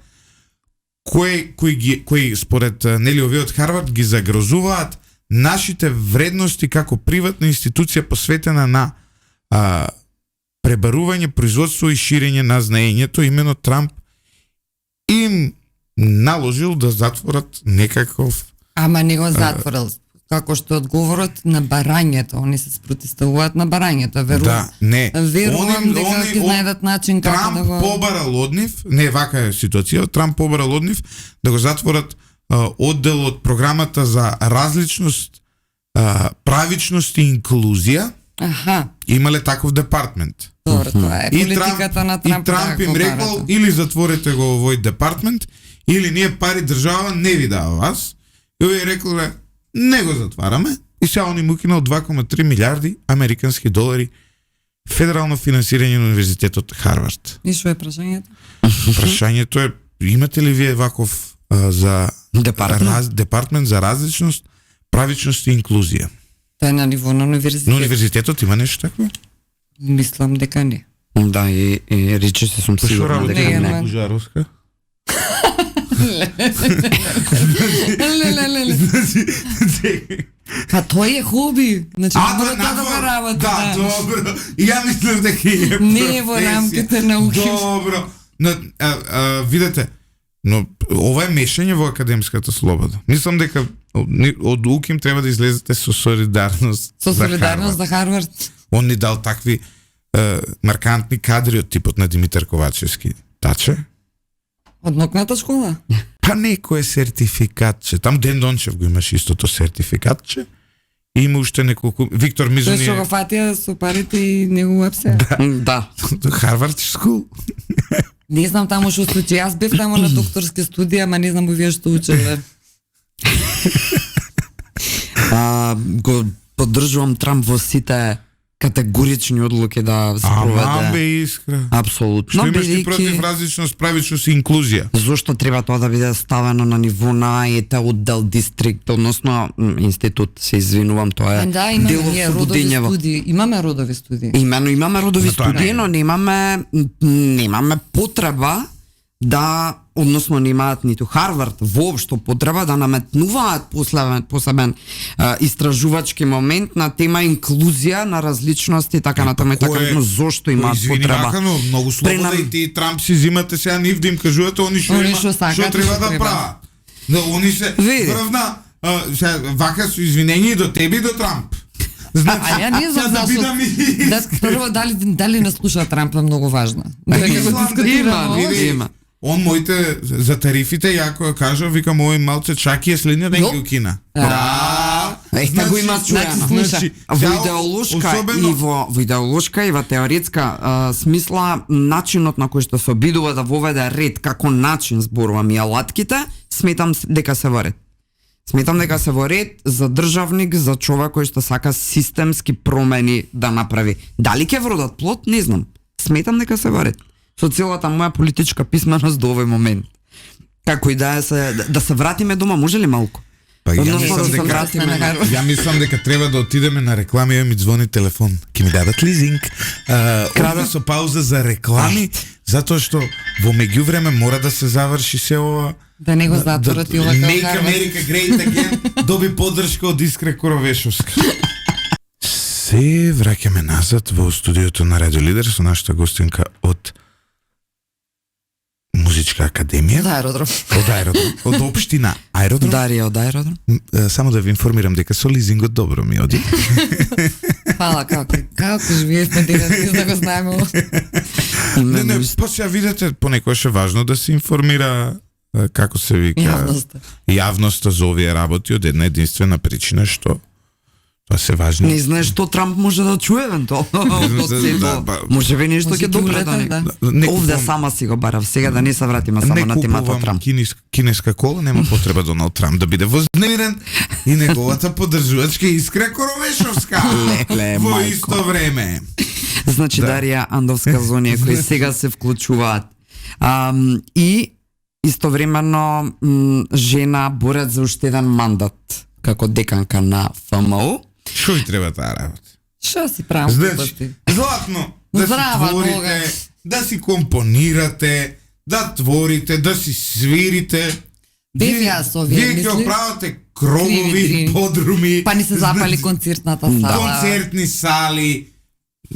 кои според нели овие од Харвард ги загрозуваат нашите вредности како приватна институција посветена на пребарување, производство и ширење на знаењето. Имено Трамп им наложил да затворат некаков... Ама не го затворил. Како што одговорот на барањето, они се спротиставуваат на барањето, верувам. Да, не. Верувам дека ќе најдат начин како Трамп да го... побарал од нив, не вака е ситуација, Трамп побарал од нив да го затворат оддел од програмата за различност, правичност и инклузија. Аха. Имале таков департмент. Добро, тоа е политиката на Трамп. И Трамп им рекол, или затворете го овој департмент, или ние пари држава не ви дава вас. И овој рекол, не го затвараме. И сега они му кинал 2,3 милиарди американски долари федерално финансирање на универзитетот Харвард. И што е прашањето? Прашањето е, имате ли вие ваков за департмент за различност, правичност и инклузија? Тоа е на ниво на универзитет. На универзитетот има нешто такво? Мислам дека не. Да, и рече се сум сигурна дека не. не. Бужаровска? Па тој е хоби. Значи, мора да го работа. Да, добро. И ја мислам дека е не е во рамките на ухим. Добро. Видете, но ова е мешање во академската слобода. Мислам дека од УКИМ треба да излезете со солидарност. Со солидарност за Харвард. Он ни дал такви маркантни кадри од типот на Димитар Ковачевски. Таче? Од нокната школа? Па некое сертификатче. Там Ден Дончев го имаш истото сертификатче. И има уште неколку... Виктор Мизуни... Тој што го фатија со парите и не го апсе? Да. Харвард скул. Не знам таму што случи. Јас бев таму на докторски студии, ама не знам овие што учеле. Го поддржувам Трамп во сите категорични одлуки да спроведе. Ама бе искра. Апсолутно. Што имаш ти против различност, правичност и инклузија? Зошто треба тоа да биде ставено на ниво на ете оддел дистрикт, односно институт, се извинувам, тоа е да, дел од Слободињево. Имаме родови студии. Имаме родови студии, но немаме потреба да, односно немаат ниту Харвард воопшто потреба да наметнуваат посебен истражувачки момент на тема инклузија на различности, така натаму и така, но зошто имаат потреба? Извини, многу слобода и ти Трамп си зимате сега нив да им кажувате они што треба да прават. Да, они се врвна, вака со извинение до тебе и до Трамп. Значи, ја не знам зашто. Прво, дали не слуша Трамп е многу важно. Има. Он моите за тарифите, ја кога кажа, викам овој малце чаки е следниот ден ги укина. Ете го има чуено. Во идеолошка во идеолошка и во теоретска смисла, начинот на кој што се обидува да воведе ред како начин, зборувам и алатките, сметам дека се во ред. Сметам дека се во ред за државник, за човек кој што сака системски промени да направи. Дали ќе вродат плод, не знам. Сметам дека се во ред. Со целата моја политичка писменост до овој момент. Како и да се вратиме дома, може ли малку? Па ја мислам дека треба да отидеме на реклами, ми звони телефон. Ке ми дадат лизинг. Одме со пауза за реклами, затоа што во меѓувреме мора да се заврши се ова. Да не го затворат и ова Make America Great Again доби поддршка од Искра Коровешовска. Се враќаме назад во студиото на Радио Лидер со нашата гостинка од Музичка академија. Од аеродром. Од општина Аеродром. Дарија од аеродром. Само да ви информирам дека со лизингот добро ми оди. Фала, како живеевме денес, да го знаеме. Не, после видете, понекогаш е важно да се информира како се вика јавноста за овие работи од една единствена причина што тоа се важни. Не знаеш што Трамп може да чуе евентуално. Може би нешто ќе добре да не. Овде сама си го барав, сега да не се вратиме само на темата Трамп. Кинеска кола, нема потреба Доналд Трамп да биде вознемирен и неговата поддржувачка Искра Коровешовска во исто време. Значи Дарија Андовска зонија кои сега се вклучуваат. И истовремено жена борат за уште еден мандат како деканка на ФМУ. Што ви треба таа работа? Што си правам? Значи, златно, да си творите, да си компонирате, да творите, да си свирите. Без јас овие мисли. Вие ќе оправате кровови, подруми. Па ни се запали концертната сала. Концертни сали.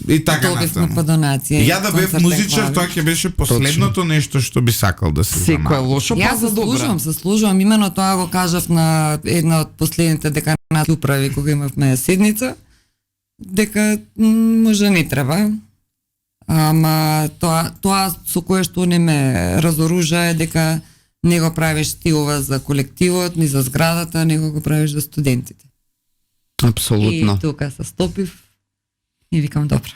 И така натаму. По донација. Ја да бев музичар, тоа ќе беше последното нешто што би сакал да се замава. Секој лошо, па за добро. Се служувам, именно тоа го кажав на една од последните деканати управи кога имавме седница, дека може не треба. Ама тоа со кое што не ме разоружа е дека не го правиш ти ова за колективот, ни за зградата, него го правиш за студентите. Апсолутно. И тука се стопив и викам добро.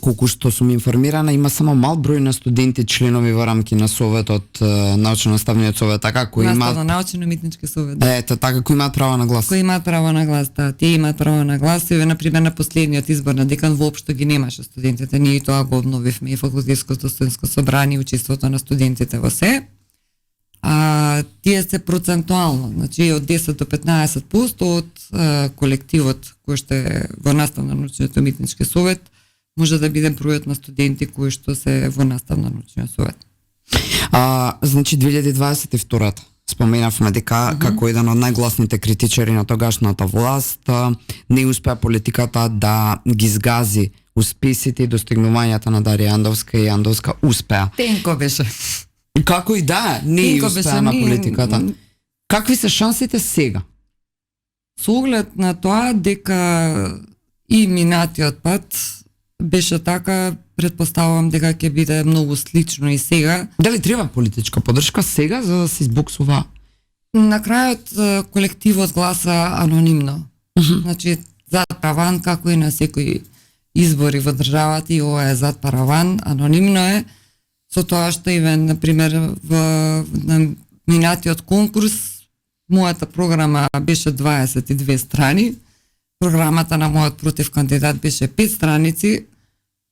Колку што сум информирана, има само мал број на студенти членови во рамки на советот, научно-наставниот совет, така кои имаат научно-митнички совет. Ето, така кои имаат право на глас. Кои имаат право на глас, да, тие имаат право на глас. И на пример на последниот избор на декан воопшто ги немаше студентите. Ние тоа го обновивме и факултетското студентско собрание, учеството на студентите во се. Тие се процентуално, значи од 10 до 15% од колективот кој што е во настав на научниот уметнички совет може да биде бројот на студенти кои што се во настав на научниот совет. Значи 2022 споменавме дека како еден од најгласните критичари на тогашната власт не успеа политиката да ги згази успесите и достигнувањата на Дарија Андовска и Андовска успеа. Тенко беше. Како и да, не успеа на политиката. Какви се шансите сега? Со оглед на тоа дека и минатиот пат беше така, предпоставувам дека ќе биде многу слично и сега. Дали треба политичка поддршка сега за да се избоксува? На крајот колективот гласа анонимно. Значи зад параван, како и на секој избори во државата, и ова е зад параван, анонимно е. Со тоа што иве, например, на минатиот конкурс, мојата програма беше 22 страни, програмата на мојот против кандидат беше 5 страници,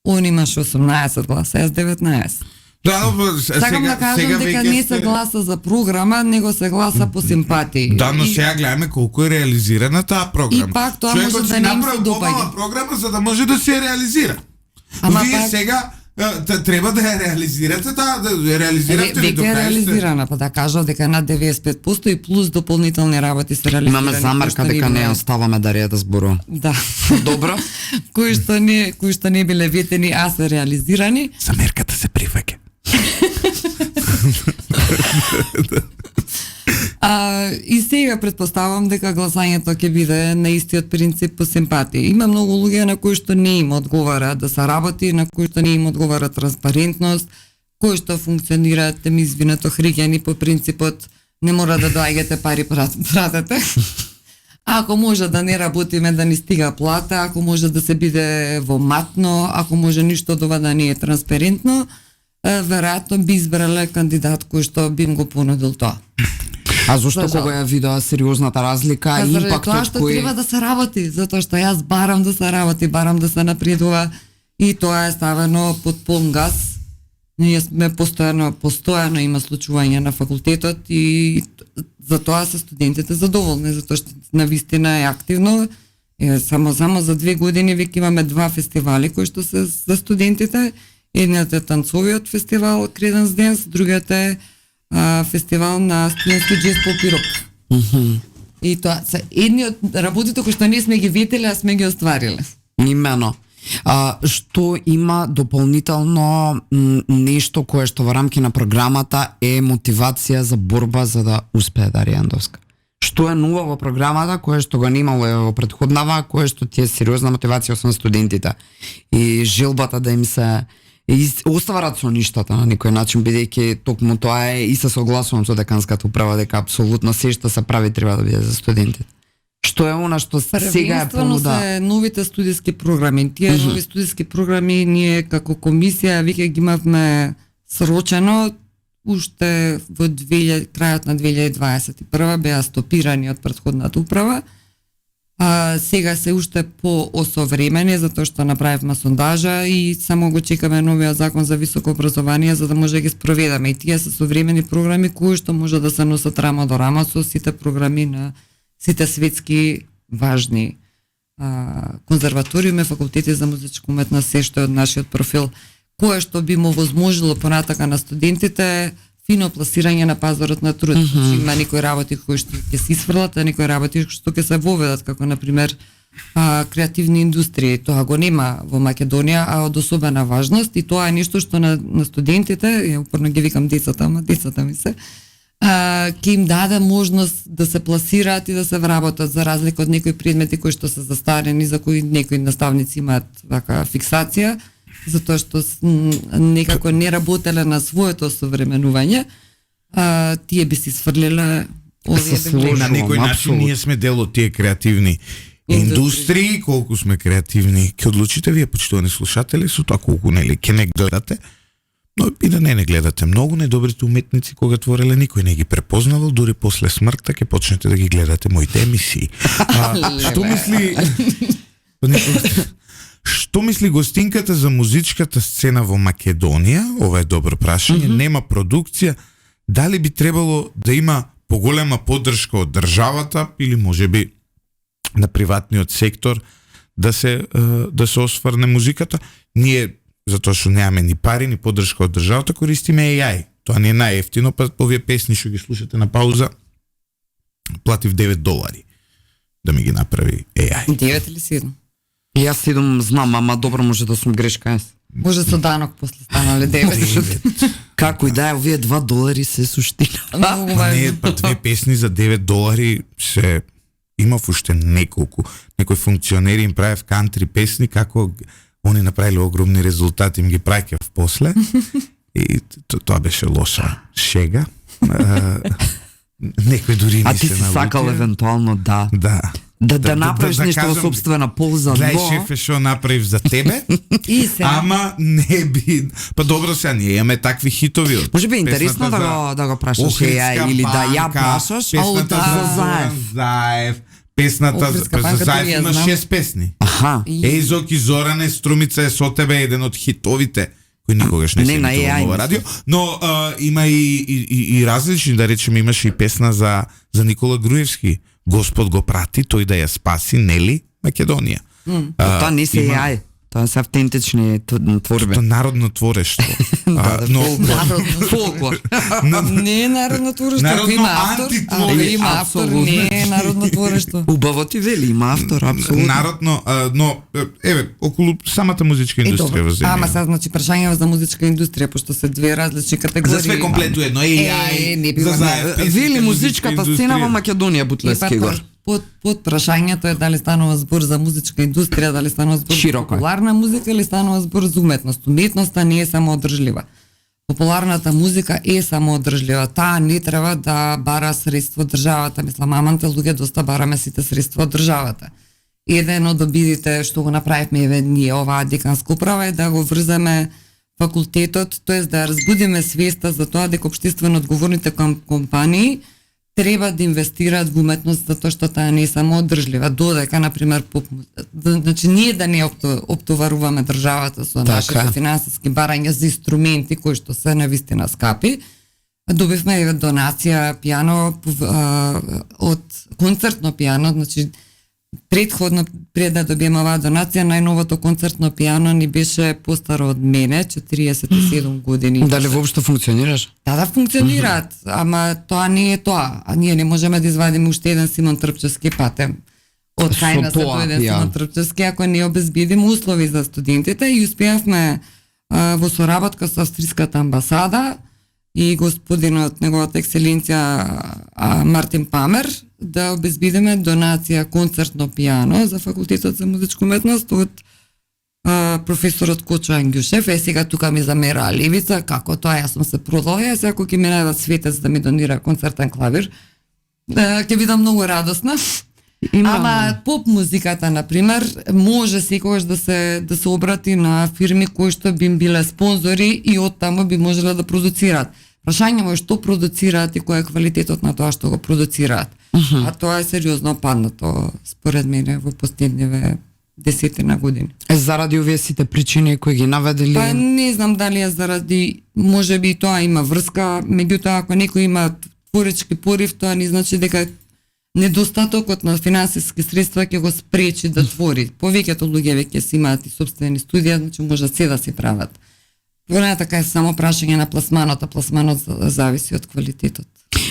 он имаше 18 гласа, јас 19. Сакам да кажам дека не се гласа за програма, него се гласа по симпатии. Да, но сега гледаме колку е реализирана таа програма. И пак тоа може да не им се допаѓа. Програма за да може да се реализира. Вие сега треба да ја реализирате, да ја реализирате ли до крај? Веќе е реализирана, па да кажав дека над 95% и плюс дополнителни работи се реализирани. Имаме замарка дека не оставаме Дарија да зборува. Да. Добро. кои што не биле ветени, а се реализирани. Замерката се прифаќа. И сега предпоставам дека гласањето ќе биде на истиот принцип по симпатија. Има многу луѓе на кои што не им одговара да се работи, на кои што не им одговара транспарентност, кои што функционираат извинато хриѓани по принципот не мора да доаѓате пари пратете. Ако може да не работиме, да ни стига плата, ако може да се биде во матно, ако може ништо од ова да не е транспарентно, веројатно би избрале кандидат кој што би им го понудил тоа. А зошто кога ја видоа сериозната разлика и импактот тоа што кој треба да се работи, затоа што јас барам да се работи, барам да се напредува и тоа е ставено под полн газ. Ние сме постојано има случување на факултетот и за тоа се студентите задоволни, затоа што навистина е активно. Само за 2 години веќе имаме 2 фестивали кои што се за студентите. Едниот е танцовиот фестивал Credence Dance, другиот е фестивал на студентски джез поп и рок. И тоа се едни од работите кои што не сме ги ветеле, а сме ги оствариле. Имено. Што има дополнително нешто кое што во рамки на програмата е мотивација за борба за да успее Дарија Андовска? Што е ново во програмата кое што го немало во претходнава, кое што ти е сериозна мотивација освен студентите и желбата да им се остварат со ништата на некој начин, бидејќи токму тоа е и се согласувам со деканската управа дека апсолутно се што се прави треба да биде за студентите. Што е она што сега е понуда? Се новите студиски програми. Тие нови студиски програми ние како комисија веќе ги имавме срочено уште во крајот на 2021 беа стопирани од претходната управа. Сега се уште по-осовремени затоа што направивме сондажа и само го чекаме новиот закон за високо образование за да може да ги спроведеме. И тие се современи програми кои што може да се носат рамо до рамо со сите програми на сите светски важни конзерваториуми, факултети за музичка уметност, се што е од нашиот профил, кое што би му возможило понатака на студентите фино пласирање на пазарот на труд. Има некои работи кои што ќе се исфрлат, а некои работи што ќе се воведат, како например креативни индустрии. Тоа го нема во Македонија, а од особена важност и тоа е нешто што на студентите, ја упорно ги викам децата, ама децата ми се, ќе им даде можност да се пласираат и да се вработат за разлика од некои предмети кои што се застарени, за кои некои наставници имаат вака фиксација, затоа што некако не работеле на своето современување, тие би си сврлиле на некој начин ние сме дел од тие креативни индустрии, колку сме креативни. Ќе одлучите вие, почитувани слушатели, со тоа колку нели ќе не гледате. Но и да не гледате многу, најдобрите уметници кога твореле никој не ги препознавал, дури после смртта ќе почнете да ги гледате моите емисии. Што мисли Што мисли гостинката за музичката сцена во Македонија? Ова е добро прашање. Нема продукција. Дали би требало да има поголема поддршка од државата или можеби на приватниот сектор да се осврне музиката? Ние затоа што немаме ни пари, ни поддршка од државата, користиме AI. Тоа не е најевтино, па овие песни што ги слушате на пауза платив $9 да ми ги направи AI. 9 или 7? Јас 7 знам, ама добро може да сум грешка јас. Може со данок после станале 9. Како и да е, овие $2 се суштина. Не, па 2 песни за $9 се имав уште неколку. Некои функционери им правев кантри песни, како они направиле огромни резултати, им ги праќав после. И тоа беше лоша шега. Некој дури не се налутија. А ти си сакал евентуално да направиш нешто во собствена полза, гледај шефе што направив за тебе. Ама не би. Па добро се, ние имаме такви хитови. Може би интересно да го прашаш ја или да ја прашаш. Песната за Заев. Песната за Заев има 6 песни. Езок и Зоране, Струмица е со тебе, еден од хитовите кои никогаш не се имитува во радио, но има и различни, да речеме, имаше и песна за Никола Груевски. Господ го прати тој да ја спаси, нели, Македонија. Тоа не се јај. Тоа се автентични творби. Тоа народно творештво. Фолклор. Не е народно творештво, има автор. Има автор, не е народно творештво. Убаво ти вели, има автор, апсолутно. Народно, но еве, околу самата музичка индустрија во земја. Ама сега значи прашање за музичка индустрија, пошто се 2 различни категории. За све комплетно едно, за Заев. Вели музичката сцена во Македонија, Бутлески гор. Под прашањето е дали станува збор за музичка индустрија, дали станува збор за популарна музика или станува збор за уметност. Уметноста не е само одржлива. популарната музика е самоодржлива. Таа не треба да бара средства од државата. Мислам, маманте луѓе доста бараме сите средства од државата. Еден од обидите што го направивме еве ние оваа деканска управа е да го врземе факултетот, тоест да разбудиме свеста за тоа дека општествено одговорните компании треба да инвестираат во уметност затоа што таа не е самоодржлива. Додека на пример значи ние да не оптоваруваме државата со нашите финансиски барања за инструменти кои што се навистина скапи. Добивме донација пијано од концертно пијано, значи предходно пред да добиеме оваа донација, најновото концертно пијано ни беше постаро од мене, 47 години. Дали воопшто функционираш? Да функционираат, ама тоа не е тоа. А ние не можеме да извадиме уште еден Симон Трпчевски патем. Од Хајна се дојде Симон Трпчевски, ако не обезбедиме услови за студентите, и успеавме во соработка со австриската амбасада и господинот, неговата екселенција Мартин Памер, да обезбедиме донација концертно пијано за факултетот за музичка уметност од професорот Кочо Ангјушев. Сега тука ми замера левица, како тоа јас сум се продала, јас ако ќе ми најдат светец да ми донира концертен клавир, ќе бидам многу радосна. Ама поп музиката, на пример, може секогаш да се обрати на фирми кои што би им биле спонзори и од таму би можеле да продуцираат. Прашање му е што продуцираат и кој е квалитетот на тоа што го продуцираат. А тоа е сериозно паднато, според мене, во последниве 10 години. Заради овие сите причини кои ги наведели? Па не знам дали е заради, може би тоа има врска, меѓутоа ако некој има творечки порив, тоа не значи дека недостатокот на финансиски средства ќе го спречи да твори. Повеќето луѓе веќе си имаат и сопствени студија, значи може се да си прават. Тоа така е само прашање на пласманот, а пласманот зависи од квалитетот.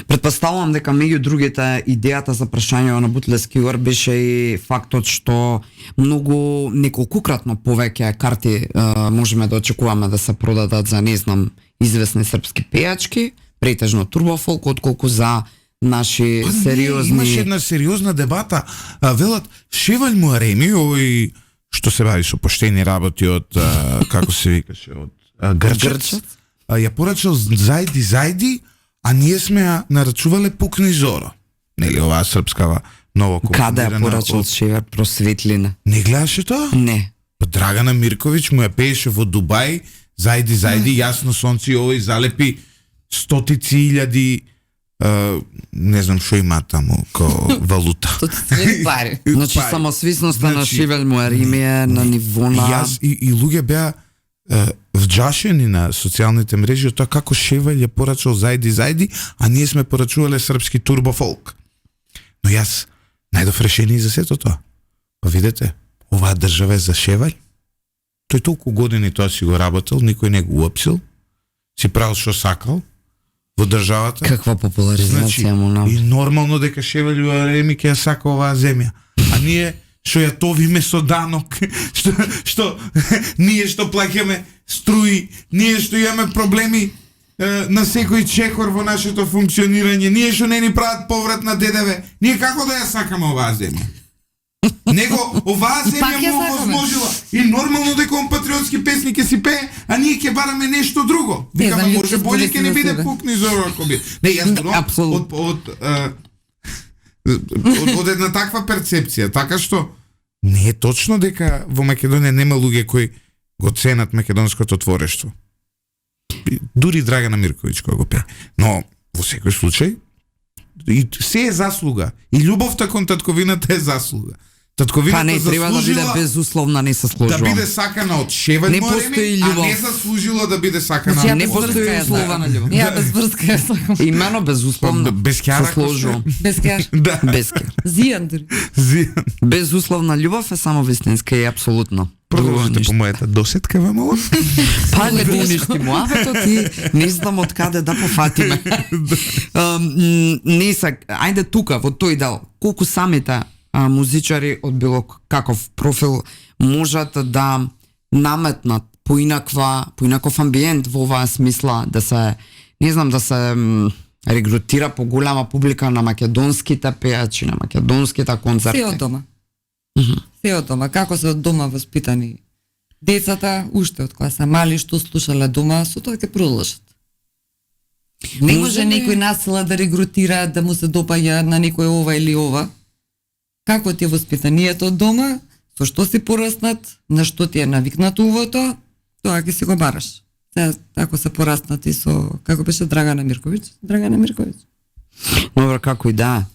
Предпоставувам дека меѓу другите идејата за прашање на Бутлевски ор беше и фактот што многу неколкукратно повеќе карти можеме да очекуваме да се продадат за, не знам, известни српски пејачки, претежно турбофолк, отколку за наши сериозни... Имаше една сериозна дебата. Велат, Шевалј Муареми, овој што се бави со поштени работи од, како се викаше, од Грчец, ја порачал зајди, а ние сме ја нарачувале Пукни Зоро. Нели, оваа српскава ново компонирана... Каде ја порачал Шевалј Просветлина? Не гледаше тоа? Не. Драгана Мирковиќ му ја пееше во Дубај, зајди, јасно сонце, овој залепи стотици илјади не знам што има таму ко валута. Стотици пари. Значи самосвисноста на Шевалј Муареми е на ниво на... Јас и луѓе беа вџашени на социјалните мрежи од тоа како Шевалј ја порачал зајди, а ние сме порачувале српски турбофолк. Но јас најдов решение за сето тоа. Па видете, оваа држава е за Шевалј. Тој толку години тоа си го работел, никој не го уапсил, си правил што сакал во државата. Каква популаризација му нам. И нормално дека Шевалј Муареми ќе ја сака оваа земја. А ние што ја товиме со данок, што ние што плаќаме струи, ние што имаме проблеми на секој чекор во нашето функционирање, ние што не ни прават поврат на ДДВ, ние како да ја сакаме оваа земја? Него оваа земја му овозможила и нормално дека он патриотски песни ќе си пее, а ние ќе бараме нешто друго. Викаме, може боље ќе не биде Пукни Зоро ако би. Не, јас од една таква перцепција, така што не е точно дека во Македонија нема луѓе кои го ценат македонското творештво. Дури Драгана Мирковиќ кој го пее. Но во секој случај и се е заслуга. И љубовта кон татковината е заслуга. Татковината не треба да биде безусловна, не се сложувам. Да биде сакана од Шевалј Муареми, а не заслужила да биде сакана. Не постои услова на љубов. Ја без врска ја сакам. Имено безусловно. Без ќара се сложувам. Без ќар. Да. Без ќар. Зијан дури. Зијан. Безусловна љубов е само вистинска и апсолутно. Продолжите по мојата досетка, ве молам. Па не уништи муабетот и не знам од каде да пофатиме. Не са, ајде тука во тој дел, колку самите музичари од било каков профил можат да наметнат поинаков амбиент во оваа смисла, да се, не знам, да се регрутира поголема публика на македонските пејачи, на македонските концерти. Се од дома. Се од дома, како се од дома воспитани Децата, уште од кога се мали, што слушале дома, со тоа ќе продолжат. Не може некој насила да регрутира, да му се допаѓа на некој ова или ова. Како ти е воспитанието од дома, со што си пораснат, на што ти е навикнат увото, тоа ќе си го бараш. Ако се пораснати со, како беше Драгана Мирковиќ? Драгана Мирковиќ. Добро, како и да,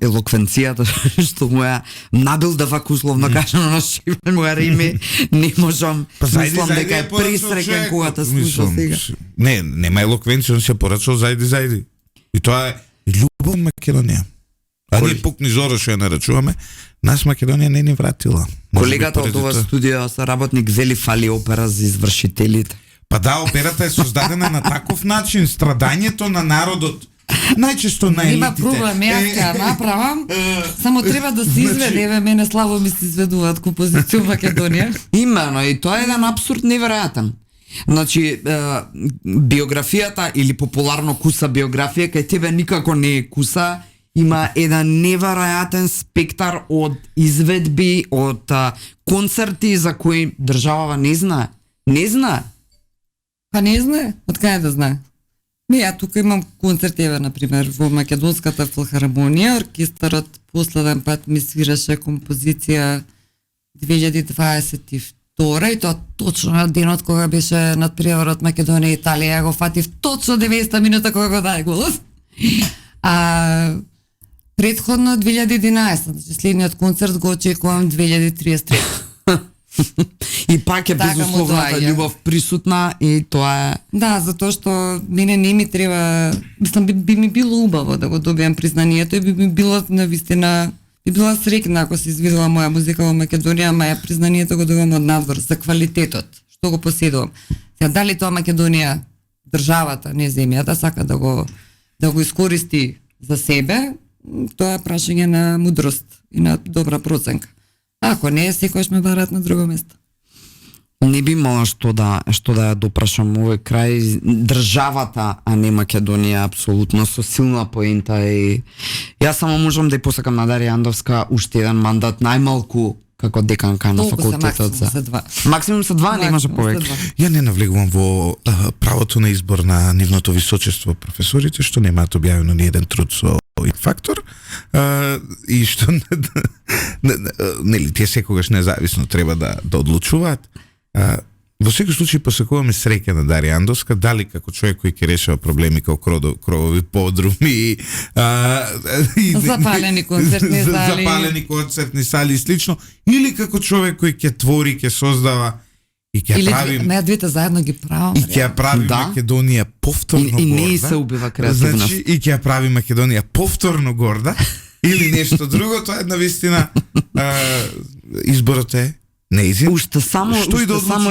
елоквенцијата што му ја набилдава, условно кажано на шиве моја име, не можам, мислам дека е пресреќен кога те слуша сега. Не, нема елоквенција, он се порачал зајди. И тоа е љубов Македонија. А ние пук ни зора што ја нарачуваме, нас Македонија не ни вратила. Колегата од ова студио со работник вели фали опера за извршителите. Па да, операта е создадена на таков начин, страдањето на народот. Најчесто на елитите. Има проблем, јас ќе направам, само треба да се изведе, еве мене слабо ми се изведуваат композиција во Македонија. Имено, и тоа е еден абсурд неверојатен. Значи, биографијата или популарно куса биографија, кај тебе никако не е куса, има еден неверојатен спектар од изведби, од концерти за кои државава не знае. Не знае. Па не знае, од каде да знае? Ја тука имам концерти, еве, например, во Македонската филхармонија, оркестарот последен пат ми свираше композиција 2022 и тоа точно на денот кога беше надпреварот Македонија и Италија, ја го фатив точно 90 минута кога го даде голос. А претходно 2011, значи следниот концерт го очекувам 2033. И пак е безусловната љубов присутна и тоа е... Да, затоа што мене не ми треба... Мислам, би ми било убаво да го добиам признанието и би ми било навистина... Би била среќна ако се извидела моја музика во Македонија, ама ја признанието го добивам од надвор за квалитетот, што го поседувам. Сега, дали тоа Македонија, државата, не земјата, сака да го искористи за себе, тоа е прашање на мудрост и на добра проценка. Ако не, секојаш ме барат на друго место. Не би имала што да ја допрашам овој крај. Државата, а не Македонија, апсолутно со силна поента и јас само можам да ја посакам на Дарија Андовска уште еден мандат, најмалку како деканка на факултетот за. Максимум се два, не може повеќе. Ја не навлегувам во правото на избор на нивното височество професорите, што немаат објавено ни еден труд со фактор, и што нели тие секогаш независно треба да одлучуваат. Во секој случај посакуваме среќа на Дарија Андовска, дали како човек кој ќе решава проблеми како кровови подруми, запалени концертни зали, запалени концертни сали и слично, или како човек кој ќе твори, ќе создава и ќе прави. Или двете заедно ги правиме. И ќе прави Македонија повторно горда. И не се убива креативност. Значи, и ќе прави Македонија повторно горда или нешто друго, тоа е навистина изборот е неизин. Уште само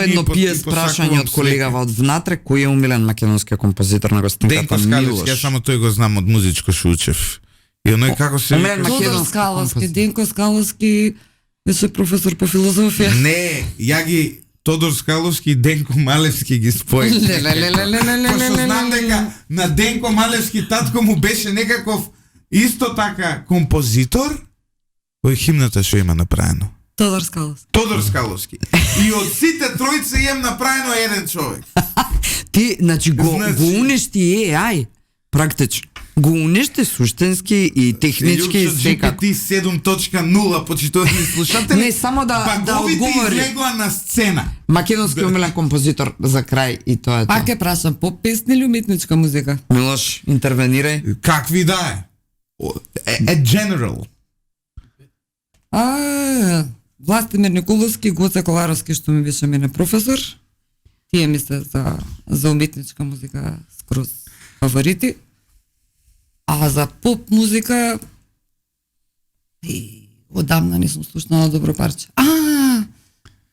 едно пиес прашање од колегава од внатре, кој е умилен македонски композитор на гостинката Милош? Денко Скалевски, јас само тој го знам од Музичко Шучев. И оној како се... Тодор Скаловски, Денко Скаловски беше професор по филозофија. Не, ја ги Тодор Скаловски и Денко Малевски ги спои. Пошто знам дека на Денко Малевски татко му беше некаков исто така композитор, кој химната што има направено. Тодор Скаловски. И од сите тројца имам направено еден човек. Ти, значи, го уништи ај, практично. Го уништи суштински и технички и секако. GPT 7.0, почитувани слушатели. Не, само да одговори. Излегла на сцена. Македонски умилен композитор за крај и тоа е тоа. Пак е прашам, поп песни или уметничка музика? Милош, интервенирај. Какви да е? At general. Властимир Николовски, Гоце Коларовски, што ми беше мене професор. Тие ми се за уметничка музика скроз фаворити. А за поп музика одамна не сум слушнала добро парче.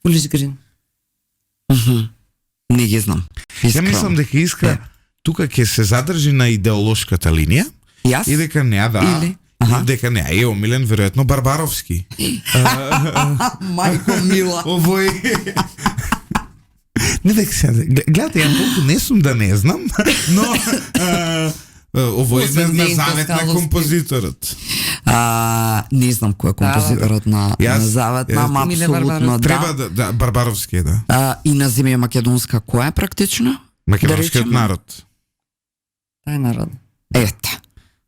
Полиш Грин. Не ги знам. Ја мислам дека Искра тука ќе се задржи на идеолошката линија. Јас? И дека не, да. Дека не, е омилен веројатно Барбаровски. Мајко мила. Овој... Не дека се... Гледате, ја толку не сум да не знам, но... Овој е на завет на композиторот. Не знам кој е композиторот на Заветна, ама Миле апсолутно Треба да Барбаровски е, да. И на земја македонска која е практично? Македонскиот народ. Тај народ. Ете.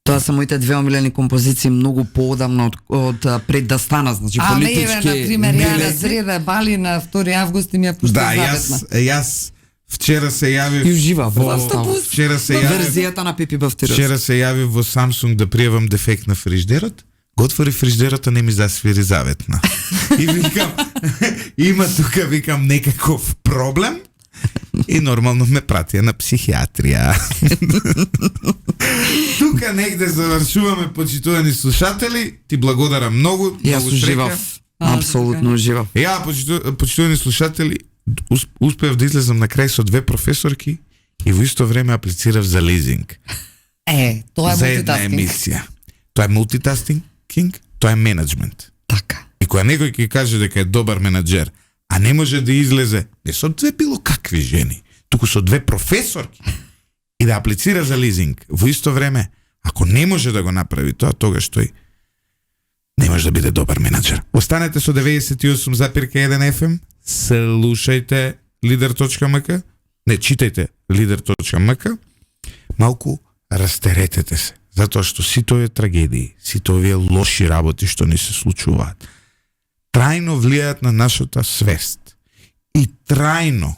Тоа се моите две омилени композиции многу поодамна од пред да стана, значи А не, политички. например, ја на белези. среда Бали на 2 август и ми ја пушта Да, Заветна. јас вчера се јавив И ужива во вчера се јавив верзијата на Пипи Бавтирос. вчера се јавив во Samsung да пријавам дефект на фриждерот. Го отвори фриждерот, а не ми засвири Заветна. И викам, има тука, викам, некаков проблем. И нормално ме пратија на психијатрија. Тука негде завршуваме, почитувани слушатели. Ти благодарам многу. Јас многу уживав. среќа. Апсолутно уживав. Ја, почитувани слушатели, успеав да излезам на крај со 2 професорки и во исто време аплицирав за лизинг. Тоа е За една мултитаскинг. емисија. Тоа е мултитаскинг, тоа е менеджмент. Така. И кога некој ќе каже дека е добар менаџер, а не може да излезе не со 2 било какви жени, туку со 2 професорки и да аплицира за лизинг во исто време, ако не може да го направи тоа, тогаш тој не може да биде добар менаџер. Останете со 98,1 FM, слушајте lider.mk, не читајте lider.mk, малку растеретете се, затоа што сите овие трагедии, сите овие лоши работи што ни се случуваат, трајно влијаат на нашата свест и трајно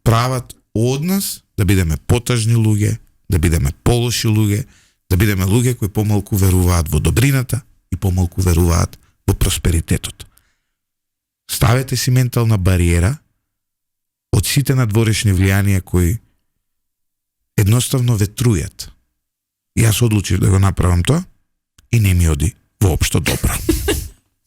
прават од нас да бидеме потажни луѓе, да бидеме полоши луѓе, да бидеме луѓе кои помалку веруваат во добрината и помалку веруваат во просперитетот. Ставете си ментална бариера од сите надворешни влијанија кои едноставно ве трујат. Јас одлучив да го направам тоа и не ми оди воопшто добро.